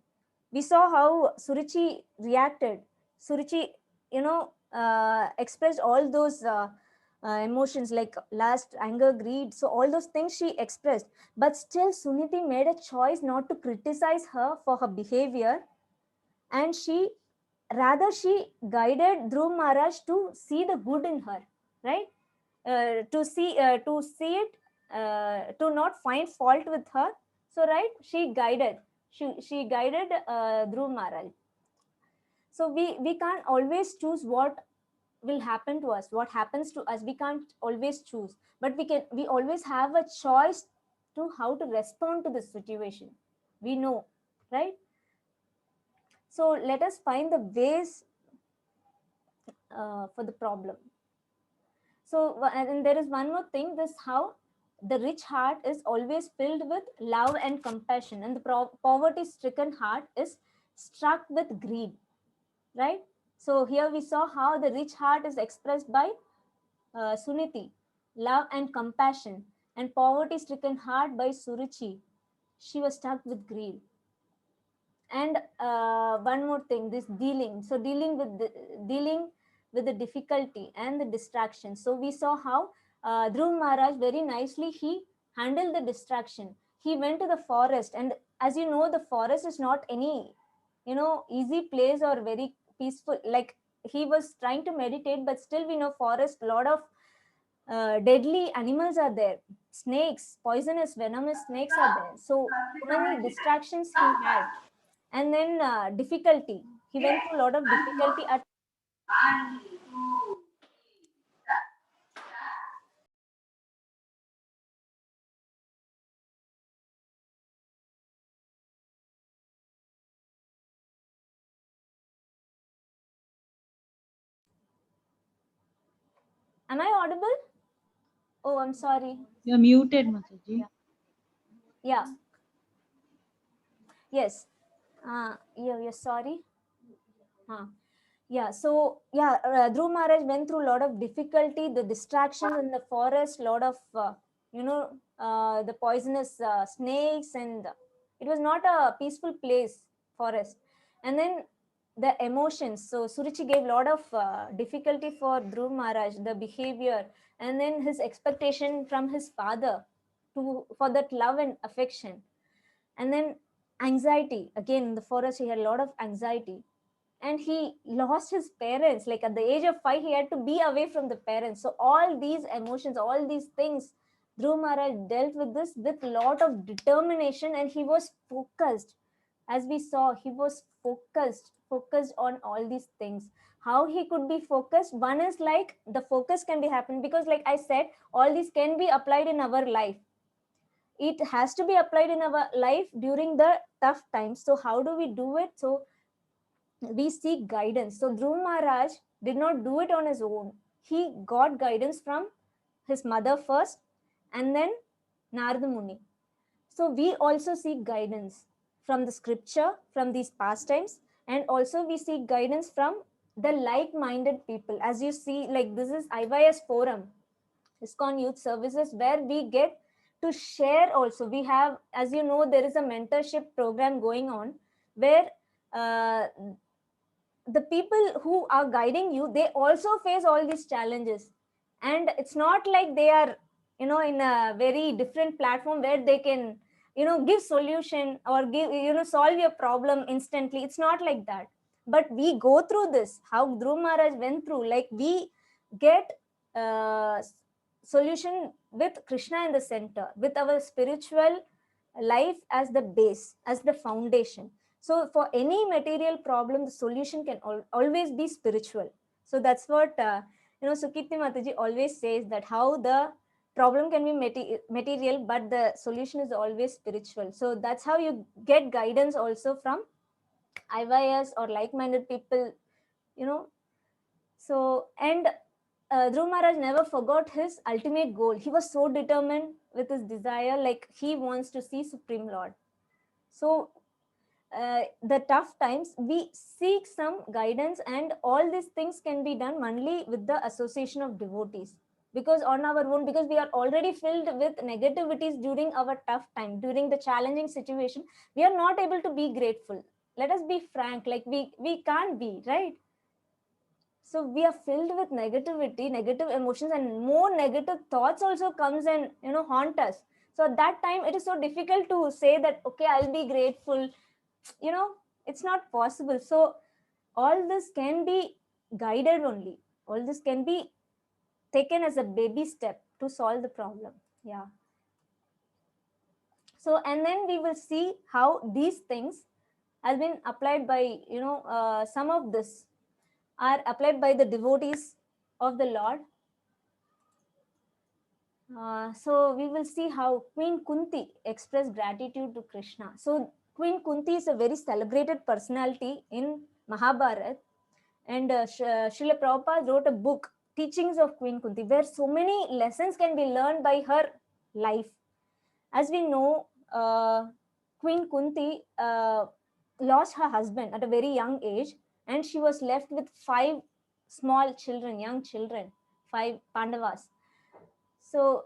We saw how Suruchi reacted. Suruchi, expressed all those emotions like lust, anger, greed. So all those things she expressed. But still, Suniti made a choice not to criticize her for her behavior, and she guided Dhruv Maharaj to see the good in her, right? To see it, to not find fault with her. So right, she guided Dhruv Maharaj. So we can't always choose what will happen to us, what happens to us, we can't always choose, but we always have a choice to how to respond to the situation, we know, right? So let us find the ways for the problem. So, and there is one more thing, this how the rich heart is always filled with love and compassion, and the poverty stricken heart is struck with greed, right? So here we saw how the rich heart is expressed by Suniti, love and compassion, and poverty stricken heart by Suruchi, she was struck with greed. And one more thing, this dealing, so dealing with the difficulty and the distraction. So we saw how Dhruv Maharaj very nicely he handled the distraction. He went to the forest, and as you know, the forest is not any easy place or very peaceful. Like, he was trying to meditate, but still we know forest, lot of deadly animals are there, snakes, poisonous venomous snakes are there. So many distractions he had. And then difficulty, he went through a lot of difficulty at. Am I audible? Oh, I'm sorry. You're muted, Mataji. Yeah. Yes. You're sorry. Huh. Yeah, so yeah, Dhruv Maharaj went through a lot of difficulty, the distractions in the forest, lot of the poisonous snakes, and it was not a peaceful place, forest. And then the emotions. So Suruchi gave a lot of difficulty for Dhruv Maharaj, the behavior, and then his expectation from his father to for that love and affection, and then anxiety. Again, in the forest, he had a lot of anxiety, and he lost his parents like at the age of 5 he had to be away from the parents. So all these emotions, all these things, Dhruv Maharaj dealt with this with lot of determination, and he was focused. As we saw, he was focused on all these things. How he could be focused? One is like the focus can be happened because, like I said, all these can be applied in our life. It has to be applied in our life during the tough times. So how do we do it? So we seek guidance. So Dhruv Maharaj did not do it on his own. He got guidance from his mother first, and then Narada Muni. So we also seek guidance from the scripture, from these pastimes, and also we seek guidance from the like-minded people. As you see, like this is IYS forum, ISKCON Youth Services, where we get to share also. We have, as you know, there is a mentorship program going on where uh, the people who are guiding you, they also face all these challenges. And it's not like they are, in a very different platform where they can, give solution or give, solve your problem instantly. It's not like that. But we go through this, how Dhruv Maharaj went through, like we get solution with Krishna in the center, with our spiritual life as the base, as the foundation. So for any material problem, the solution can always be spiritual. So that's what Sukirti Mataji always says, that how the problem can be material, but the solution is always spiritual. So that's how you get guidance also from IYS or like-minded people, you know. So, and Dhruv Maharaj never forgot his ultimate goal. He was so determined with his desire, like he wants to see Supreme Lord. So the tough times, we seek some guidance, and all these things can be done only with the association of devotees. Because on our own, because we are already filled with negativities during our tough time, during the challenging situation, we are not able to be grateful. Let us be frank, like we can't be, right? So we are filled with negativity, negative emotions, and more negative thoughts also comes and haunt us. So at that time, it is so difficult to say that okay, I'll be grateful. It's not possible. So all this can be guided only. All this can be taken as a baby step to solve the problem. Yeah. So and then we will see how these things has been applied by some of this are applied by the devotees of the Lord. So we will see how Queen Kunti expressed gratitude to Krishna. So Queen Kunti is a very celebrated personality in Mahabharata, and Srila Prabhupada wrote a book, Teachings of Queen Kunti, where so many lessons can be learned by her life. As we know, Queen Kunti lost her husband at a very young age, and she was left with 5 small children, young children, 5 Pandavas. So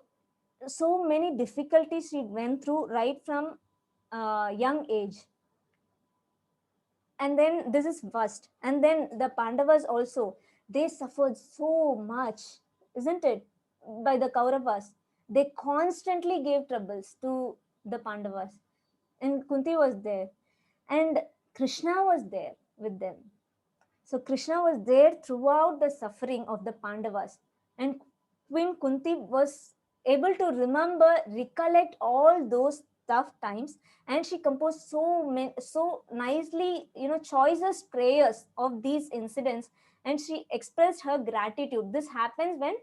many difficulties she went through right from young age. And then this is first, and then the Pandavas also, they suffered so much, isn't it, by the Kauravas. They constantly gave troubles to the Pandavas, and Kunti was there, and Krishna was there with them. So Krishna was there throughout the suffering of the Pandavas, and Queen Kunti was able to remember, recollect all those tough times, and she composed so nicely, choicest prayers of these incidents, and she expressed her gratitude. This happens when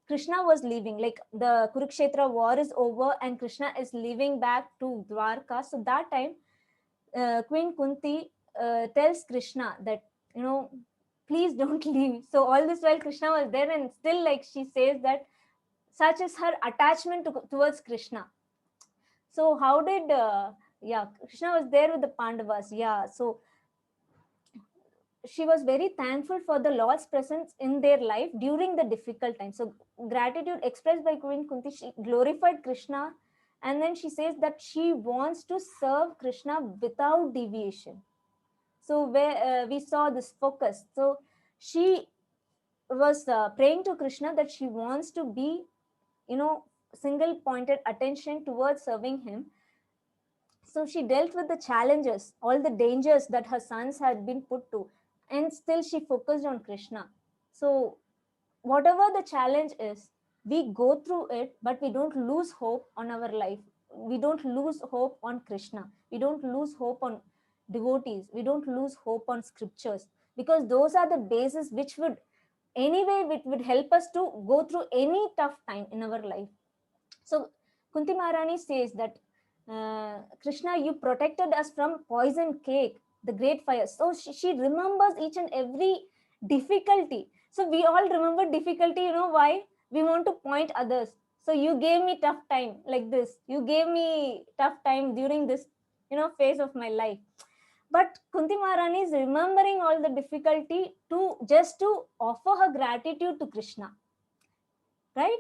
Krishna was leaving, like the Kurukshetra war is over, and Krishna is leaving back to Dwarka. So that time, Queen Kunti tells Krishna that, please don't leave. So all this while Krishna was there, and still, like she says that such is her attachment towards Krishna. So how did Yeah, Krishna was there with the Pandavas. Yeah, so she was very thankful for the Lord's presence in their life during the difficult time. So gratitude expressed by Queen Kunti, she glorified Krishna, and then she says that she wants to serve Krishna without deviation. So where we saw this focus. So she was praying to Krishna that she wants to be, single pointed attention towards serving him. So she dealt with the challenges, all the dangers that her sons had been put to, and still she focused on Krishna. So whatever the challenge is, we go through it, but we don't lose hope on our life. We don't lose hope on Krishna. We don't lose hope on devotees. We don't lose hope on scriptures, because those are the bases which would anyway which would help us to go through any tough time in our life. So Kunti Maharani says that Krishna, you protected us from poison cake, the great fire. So she remembers each and every difficulty. So we all remember difficulty. You know why? We want to point others. So you gave me tough time like this. You gave me tough time during this, phase of my life. But Kunti Maharani is remembering all the difficulty to just to offer her gratitude to Krishna, right?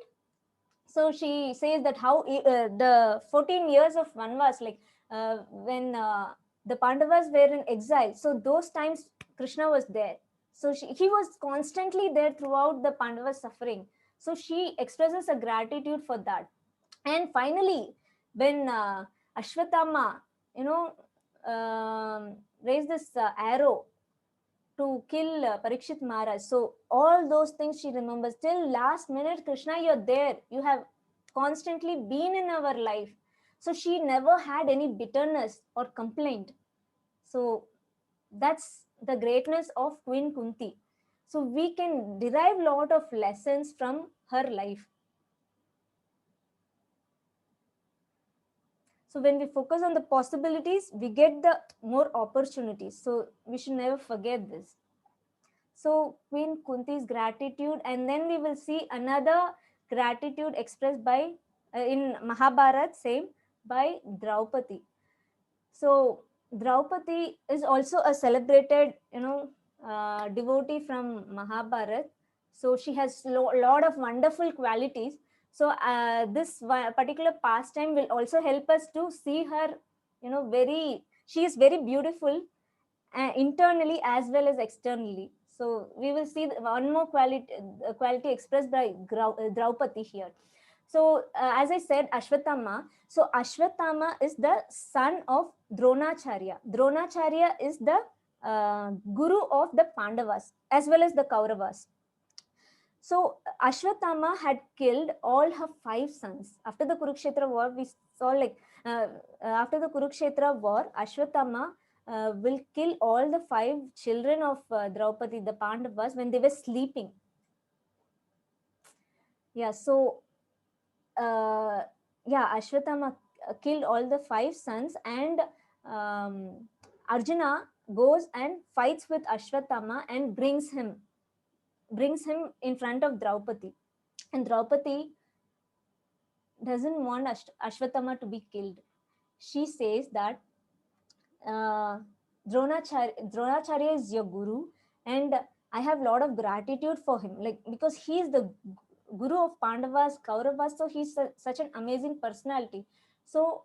So she says that how the 14 years of Vanvas, like when the Pandavas were in exile, so those times Krishna was there. So he was constantly there throughout the Pandavas suffering. So she expresses a gratitude for that. And finally, when Ashwatthama, you know, raised this arrow to kill Parikshit Maharaj. So all those things she remembers. Till last minute, Krishna, you're there. You have constantly been in our life. So she never had any bitterness or complaint. So that's the greatness of Queen Kunti. So we can derive a lot of lessons from her life. So when we focus on the possibilities, we get the more opportunities. So we should never forget this. So Queen Kunti's gratitude, and then we will see another gratitude expressed by in Mahabharat, same by Draupadi. So Draupadi is also a celebrated, devotee from Mahabharat. So she has lot of wonderful qualities. So this particular pastime will also help us to see her, she is very beautiful internally as well as externally. So we will see one more quality expressed by Draupadi here. So as I said, Ashwatthama. So Ashwatthama is the son of Dronacharya. Dronacharya is the guru of the Pandavas as well as the Kauravas. So Ashwatthama had killed all her 5 sons. After the Kurukshetra war, we saw after the Kurukshetra war, Ashwatthama will kill all the 5 children of Draupadi, the Pandavas, when they were sleeping. Yeah, so Ashwatthama killed all the 5 sons, and Arjuna goes and fights with Ashwatthama and brings him in front of Draupadi. And Draupadi doesn't want Ashwatthama to be killed. She says that Dronacharya is your guru, and I have a lot of gratitude for him, because he is the guru of Pandavas, Kauravas, so he's such an amazing personality. So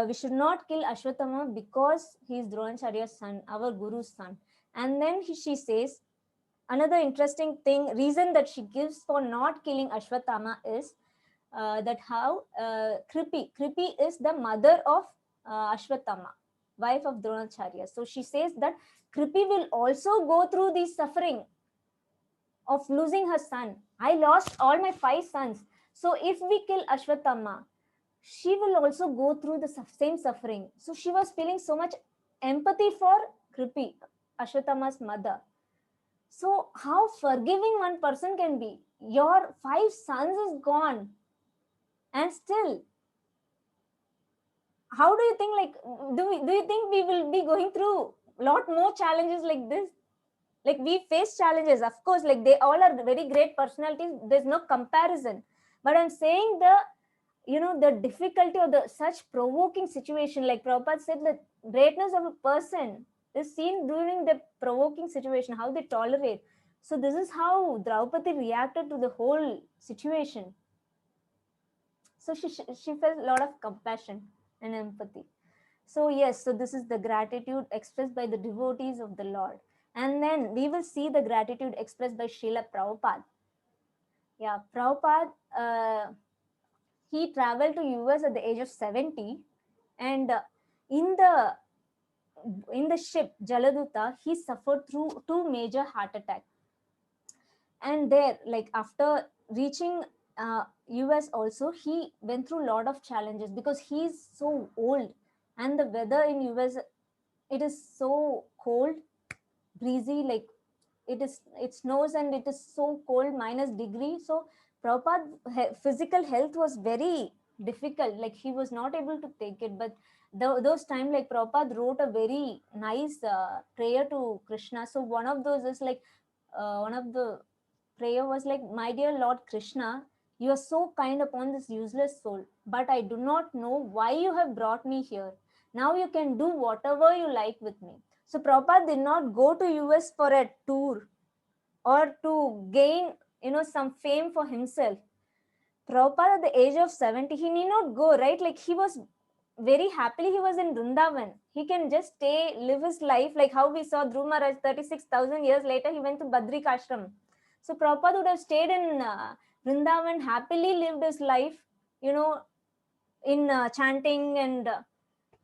we should not kill Ashwatthama because he is Dronacharya's son, our guru's son. And then she says another interesting reason that she gives for not killing Ashwatthama is that how Kripi is the mother of Ashwatthama, wife of Dronacharya. So she says that Kripi will also go through the suffering of losing her son. I lost all my 5 sons. So if we kill Ashwatthama, she will also go through the same suffering. So she was feeling so much empathy for Kripi, Ashwatthama's mother. So how forgiving one person can be. Your 5 sons is gone, and still, how do you think, do you think we will be going through a lot more challenges like this? Like, we face challenges, of course, like they all are very great personalities, there's no comparison, but I'm saying the the difficulty or the such provoking situation, like Prabhupada said, the greatness of a person is seen during the provoking situation, how they tolerate. So this is how Draupadi reacted to the whole situation. So she felt a lot of compassion and empathy. So yes, so this is the gratitude expressed by the devotees of the Lord. And then we will see the gratitude expressed by Srila Prabhupada. Yeah, Prabhupada, he traveled to US at the age of 70, and in the ship Jaladuta, he suffered through 2 major heart attacks. And there, like after reaching US also, he went through a lot of challenges because he's so old, and the weather in US, it is so cold, breezy, like it snows and it is so cold, -degree. So Prabhupada physical health was very difficult, like he was not able to take it. But those time, like Prabhupada wrote a very nice prayer to Krishna. So one of those is like one of the prayer was like, my dear Lord Krishna, you are so kind upon this useless soul, but I do not know why you have brought me here. Now you can do whatever you like with me. So Prabhupada did not go to US for a tour or to gain, some fame for himself. Prabhupada at the age of 70, he need not go, right? Like he was very happily, he was in Vrindavan. He can just stay, live his life, like how we saw Dhruv Maharaj 36,000 years later, he went to Badrik Ashram. So Prabhupada would have stayed in Vrindavan, happily lived his life, in chanting and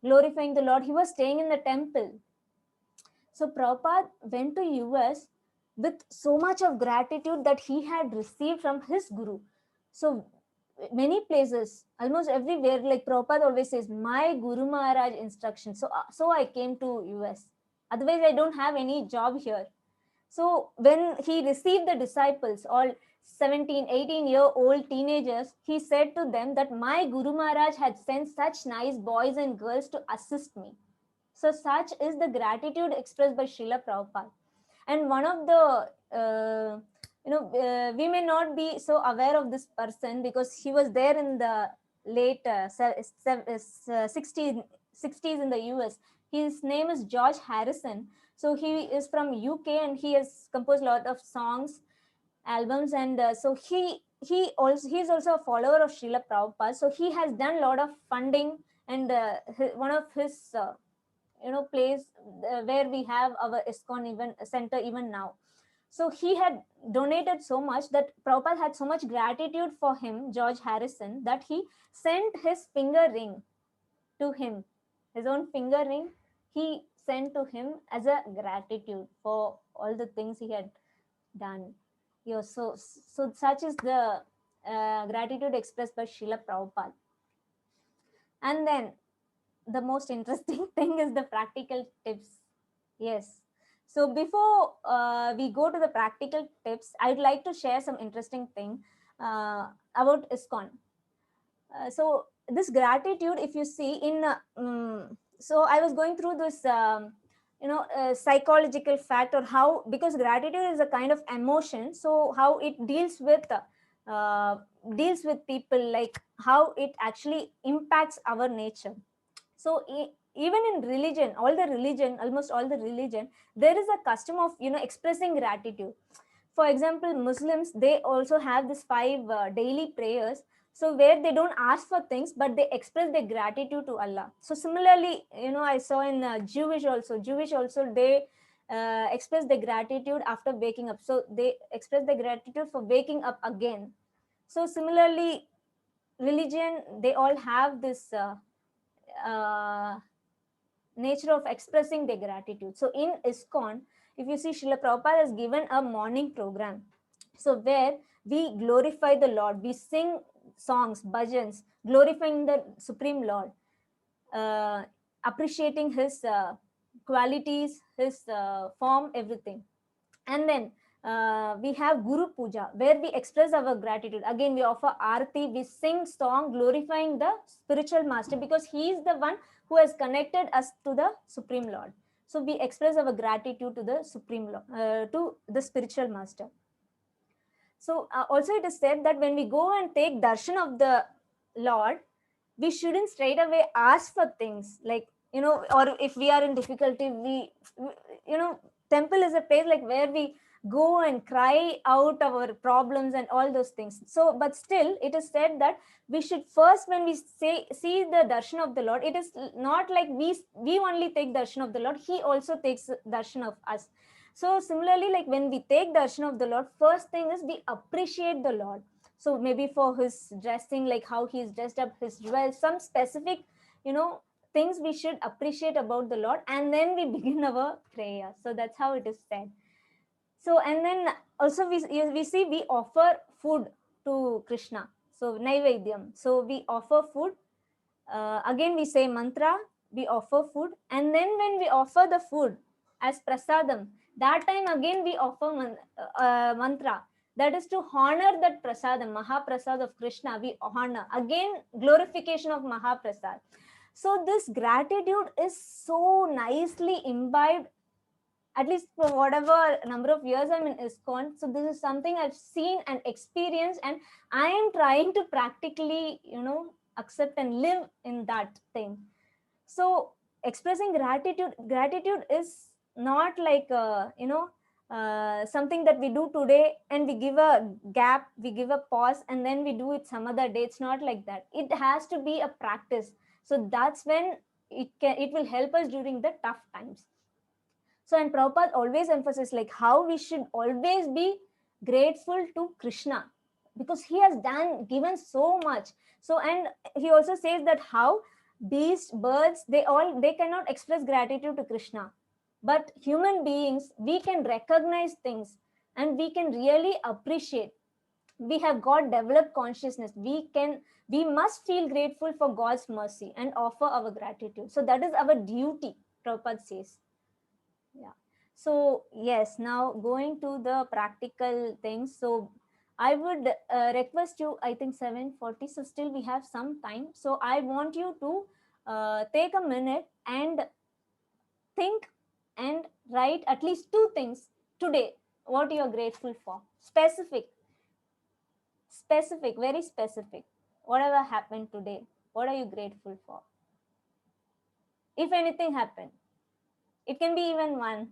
glorifying the Lord. He was staying in the temple. So Prabhupada went to US with so much of gratitude that he had received from his guru. So many places, almost everywhere, like Prabhupada always says, my Guru Maharaj instruction. So I came to US. Otherwise, I don't have any job here. So when he received the disciples, all 17, 18-year-old teenagers, he said to them that my Guru Maharaj had sent such nice boys and girls to assist me. So such is the gratitude expressed by Srila Prabhupada. And one of the, we may not be so aware of this person because he was there in the late 60s in the US. His name is George Harrison. So he is from UK and he has composed a lot of songs, albums, and so he's also a follower of Srila Prabhupada. So he has done a lot of funding, and one of his place where we have our ISKCON even center even now. So he had donated so much that Prabhupada had so much gratitude for him, George Harrison, that he sent his finger ring to him, his own finger ring. He sent to him as a gratitude for all the things he had done. Yeah, so such is the gratitude expressed by Srila Prabhupada. And then the most interesting thing is the practical tips. Yes. So before we go to the practical tips, I'd like to share some interesting thing about ISKCON. So this gratitude, if you see in, so I was going through this, psychological fact, or how, because gratitude is a kind of emotion, so how it deals with people, like how it actually impacts our nature. So even in religion, almost all the religion, there is a custom of expressing gratitude. For example, Muslims, they also have this 5 daily prayers, so where they don't ask for things but they express their gratitude to Allah. So similarly, I saw in Jewish also, they express their gratitude after waking up, so they express their gratitude for waking up again. So similarly, religion, they all have this nature of expressing their gratitude. So in ISKCON, if you see, Srila Prabhupada has given a morning program, so where we glorify the Lord, we sing songs, bhajans, glorifying the Supreme Lord, appreciating his qualities, his form, everything. And then we have Guru Puja, where we express our gratitude. Again, we offer Aarti, we sing song glorifying the spiritual master, because he is the one who has connected us to the Supreme Lord. So we express our gratitude to the Supreme Lord, to the spiritual master. So also it is said that when we go and take darshan of the Lord, we shouldn't straight away ask for things like, or if we are in difficulty, temple is a place like where we go and cry out our problems and all those things. So, but still, it is said that we should first, when we see the darshan of the Lord, it is not like we only take darshan of the Lord, He also takes darshan of us. So similarly, like when we take darshan of the Lord, first thing is we appreciate the Lord. So maybe for his dressing, like how he's dressed up, his jewels, some specific, things we should appreciate about the Lord, and then we begin our prayer. So that's how it is said. So, and then also we see we offer food to Krishna. So Naivedyam. So we offer food. Again, we say mantra, we offer food. And then when we offer the food as prasadam, that time again we offer mantra. That is to honor that prasadam, Mahaprasad of Krishna. We honor. Again, glorification of Mahaprasad. So this gratitude is so nicely imbibed, at least for whatever number of years I'm in ISKCON. So this is something I've seen and experienced, and I am trying to practically, accept and live in that thing. So expressing gratitude is not like, something that we do today and we give a gap, we give a pause, and then we do it some other day. It's not like that. It has to be a practice. So that's when it will help us during the tough times. So, and Prabhupada always emphasizes like how we should always be grateful to Krishna, because he has given so much. So, and he also says that how beasts, birds, they cannot express gratitude to Krishna, but human beings, we can recognize things and we can really appreciate. We have got developed consciousness. We must feel grateful for God's mercy and offer our gratitude. So that is our duty, Prabhupada says. Yeah. So yes, now going to the practical things. So I would request you, I think 7:40, so still we have some time. So I want you to take a minute and think and write at least 2 things today, what you are grateful for. Specific, very specific. Whatever happened today, what are you grateful for? If anything happened, it can be even one.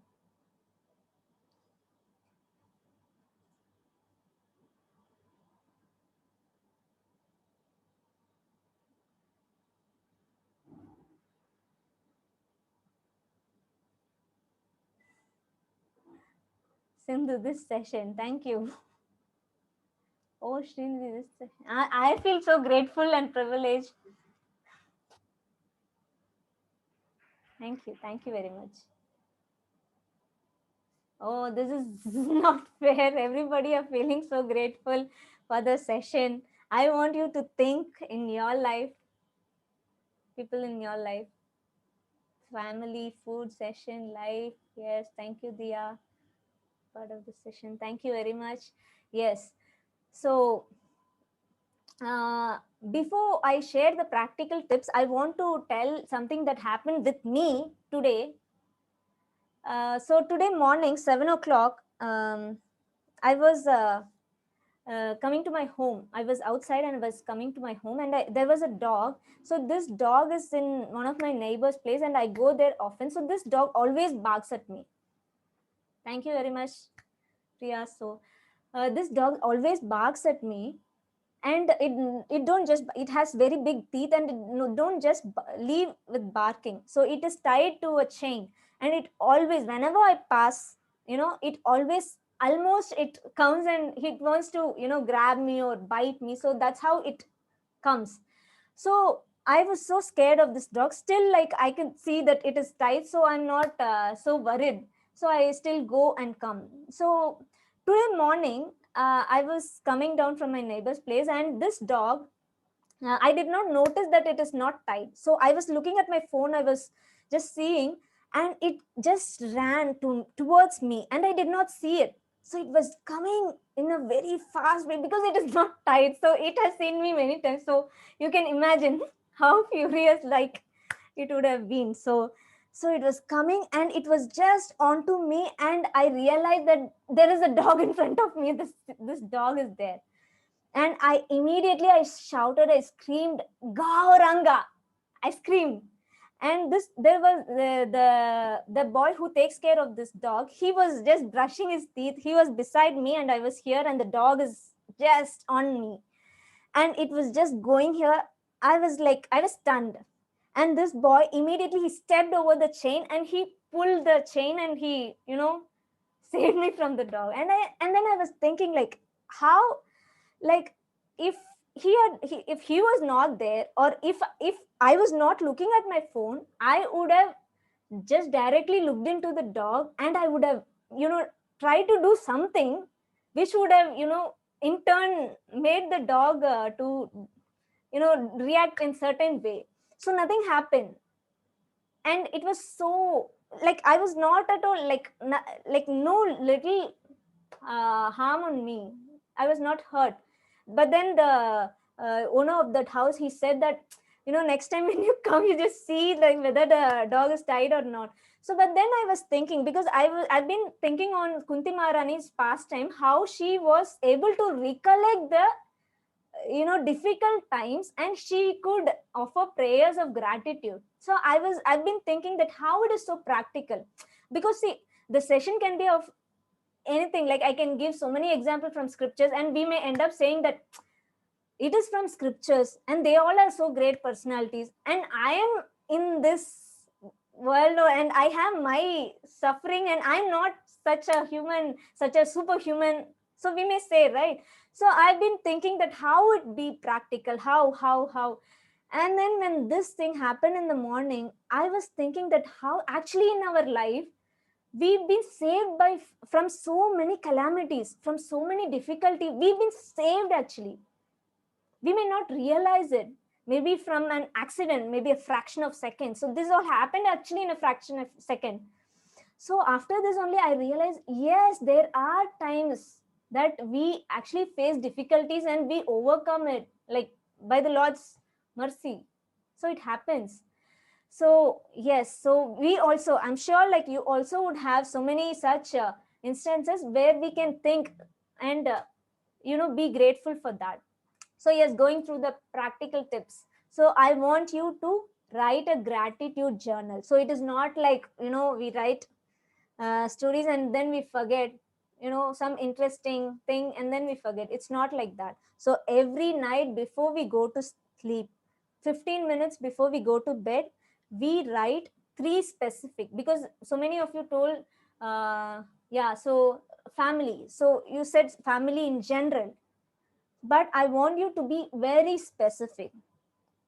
Sindhu, this session, thank you. Oh, Srinidhi, this session. I feel so grateful and privileged. Thank you very much. Oh, this is not fair. Everybody are feeling so grateful for the session. I want you to think in your life, people in your life, family, food, session, life. Yes, thank you, Dia, part of the session. Thank you very much. Yes. So, before I share the practical tips, I want to tell something that happened with me today. So today morning, 7 o'clock, I was coming to my home. I was outside and I was coming to my home, and there was a dog. So this dog is in one of my neighbor's place, and I go there often. So this dog always barks at me. Thank you very much, Priya. So this dog always barks at me, and it has very big teeth, and it don't just leave with barking. So it is tied to a chain, and it always, whenever I pass, it always, almost it comes and it wants to grab me or bite me. So that's how it comes. So I was so scared of this dog. Still, like, I can see that it is tied, so I'm not so worried. So I still go and come. So today morning, I was coming down from my neighbor's place, and this dog, I did not notice that it is not tied. So I was looking at my phone, I was just seeing, and it just ran towards me, and I did not see it. So it was coming in a very fast way because it is not tied. So it has seen me many times. So you can imagine how furious like it would have been. So it was coming, and it was just onto me, and I realized that there is a dog in front of me. This dog is there. And I shouted, I screamed, Gauranga. I screamed. And there was the boy who takes care of this dog. He was just brushing his teeth. He was beside me and I was here, and the dog is just on me. And it was just going here. I was stunned. And this boy immediately he stepped over the chain and he pulled the chain and he, saved me from the dog. And then I was thinking, like, how, like, if if he was not there, or if I was not looking at my phone, I would have just directly looked into the dog, and I would have, tried to do something which would have, in turn made the dog to, react in certain way. So nothing happened. And it was so, like, I was not at all, like no little harm on me. I was not hurt. But then the owner of that house, he said that, next time when you come, you just see like whether the dog is tied or not. So but then I was thinking, because I've been thinking on Kunti Maharani's pastime, how she was able to recollect the difficult times, and she could offer prayers of gratitude. So I've been thinking that how it is so practical. Because see, the session can be of anything. Like, I can give so many examples from scriptures, and we may end up saying that it is from scriptures and they all are so great personalities, and I am in this world, and I have my suffering, and I'm not such a human, such a superhuman, so we may say, right? So I've been thinking that how it be practical, how. And then when this thing happened in the morning, I was thinking that how actually in our life we've been saved from so many calamities, from so many difficulty. We've been saved actually. We may not realize it, maybe from an accident, maybe a fraction of second. So this all happened actually in a fraction of second. So after this only I realized, yes, there are times that we actually face difficulties and we overcome it, like by the Lord's mercy. So it happens. So yes, so we also, I'm sure like you also would have so many such instances where we can think and be grateful for that. So yes, going through the practical tips. So I want you to write a gratitude journal. So it is not like, we write stories and then we forget, some interesting thing and then we forget. It's not like that. So every night before we go to sleep, 15 minutes before we go to bed, we write 3 specific, because so many of you told, so family. So you said family in general, but I want you to be very specific.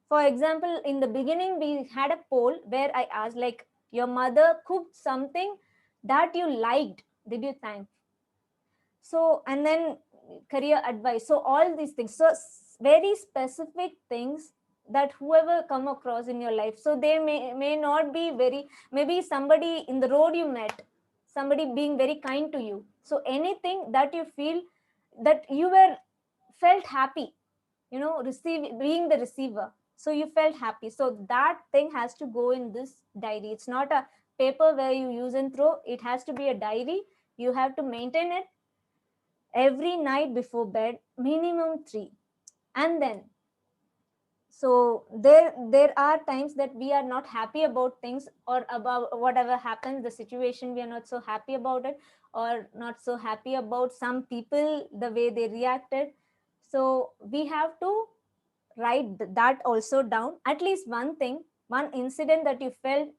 For example, in the beginning, we had a poll where I asked, like, your mother cooked something that you liked. Did you thank? So, and then career advice. So all these things. So very specific things that whoever come across in your life. So they may not be very, maybe somebody in the road you met, somebody being very kind to you. So anything that you feel that you felt happy, being the receiver, so you felt happy, so that thing has to go in this diary. It's not a paper where you use and throw. It has to be a diary. You have to maintain it every night before bed, minimum 3. And then, so there are times that we are not happy about things, or about whatever happens, the situation, we are not so happy about it, or not so happy about some people, the way they reacted. So we have to write that also down. At least one thing, one incident that you felt,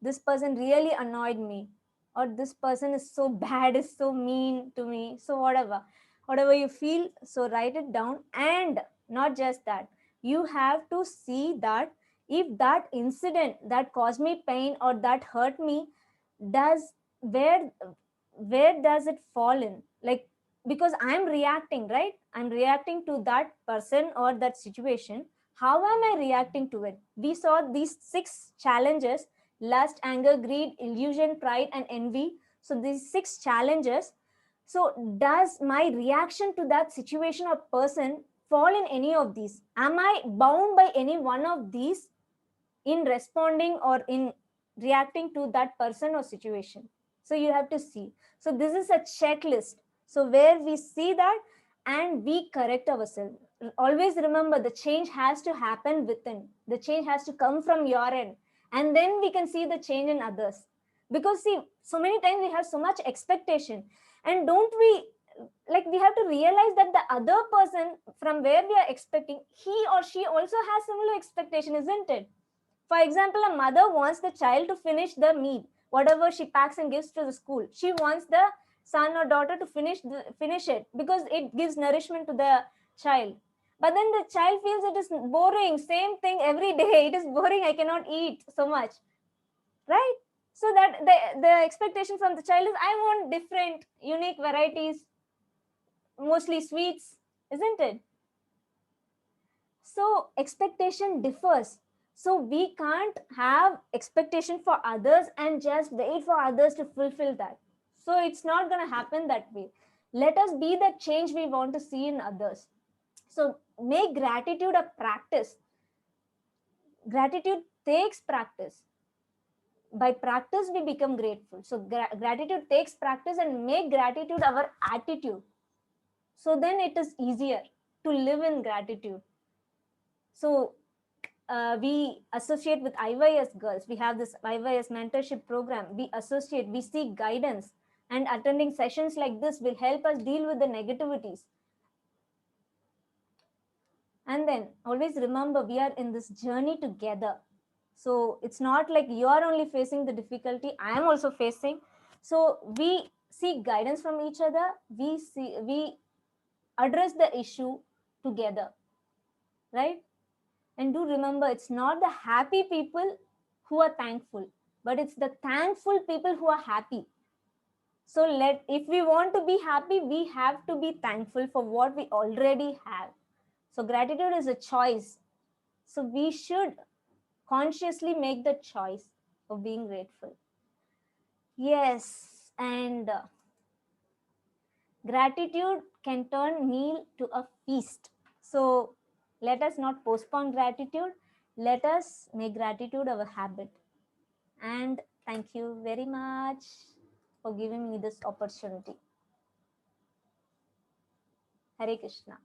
this person really annoyed me, or this person is so bad, is so mean to me. So whatever you feel, so write it down. And not just that, you have to see that if that incident that caused me pain or that hurt me, does where does it fall in, like, because I'm reacting, right? I'm reacting to that person or that situation. How am I reacting to it? We saw these 6 challenges: lust, anger, greed, illusion, pride, and envy. So these 6 challenges. So does my reaction to that situation or person fall in any of these? Am I bound by any one of these in responding or in reacting to that person or situation? So you have to see. So this is a checklist. So where we see that, and we correct ourselves. Always remember, the change has to happen within. The change has to come from your end. And then we can see the change in others. Because see, so many times we have so much expectation. And don't we, like, we have to realize that the other person from where we are expecting, he or she also has similar expectation, isn't it? For example, a mother wants the child to finish the meal, whatever she packs and gives to the school. She wants the son or daughter to finish it because it gives nourishment to the child. But then the child feels it is boring, same thing every day. It is boring, I cannot eat so much, right? So that the expectation from the child is, I want different, unique varieties, mostly sweets, isn't it? So expectation differs. So we can't have expectation for others and just wait for others to fulfill that. So it's not going to happen that way. Let us be the change we want to see in others. So make gratitude a practice. Gratitude takes practice. By practice, we become grateful. So gratitude takes practice, and make gratitude our attitude. So then it is easier to live in gratitude. So we associate with IYS girls. We have this IYS mentorship program. We associate, we seek guidance, and attending sessions like this will help us deal with the negativities. And then always remember, we are in this journey together. So it's not like you are only facing the difficulty, I am also facing. So we seek guidance from each other. We address the issue together, right? And do remember, it's not the happy people who are thankful, but it's the thankful people who are happy. So if we want to be happy, we have to be thankful for what we already have. So gratitude is a choice. So we should consciously make the choice of being grateful. Yes, and gratitude can turn meal to a feast. So let us not postpone gratitude. Let us make gratitude our habit. And thank you very much for giving me this opportunity. Hare Krishna.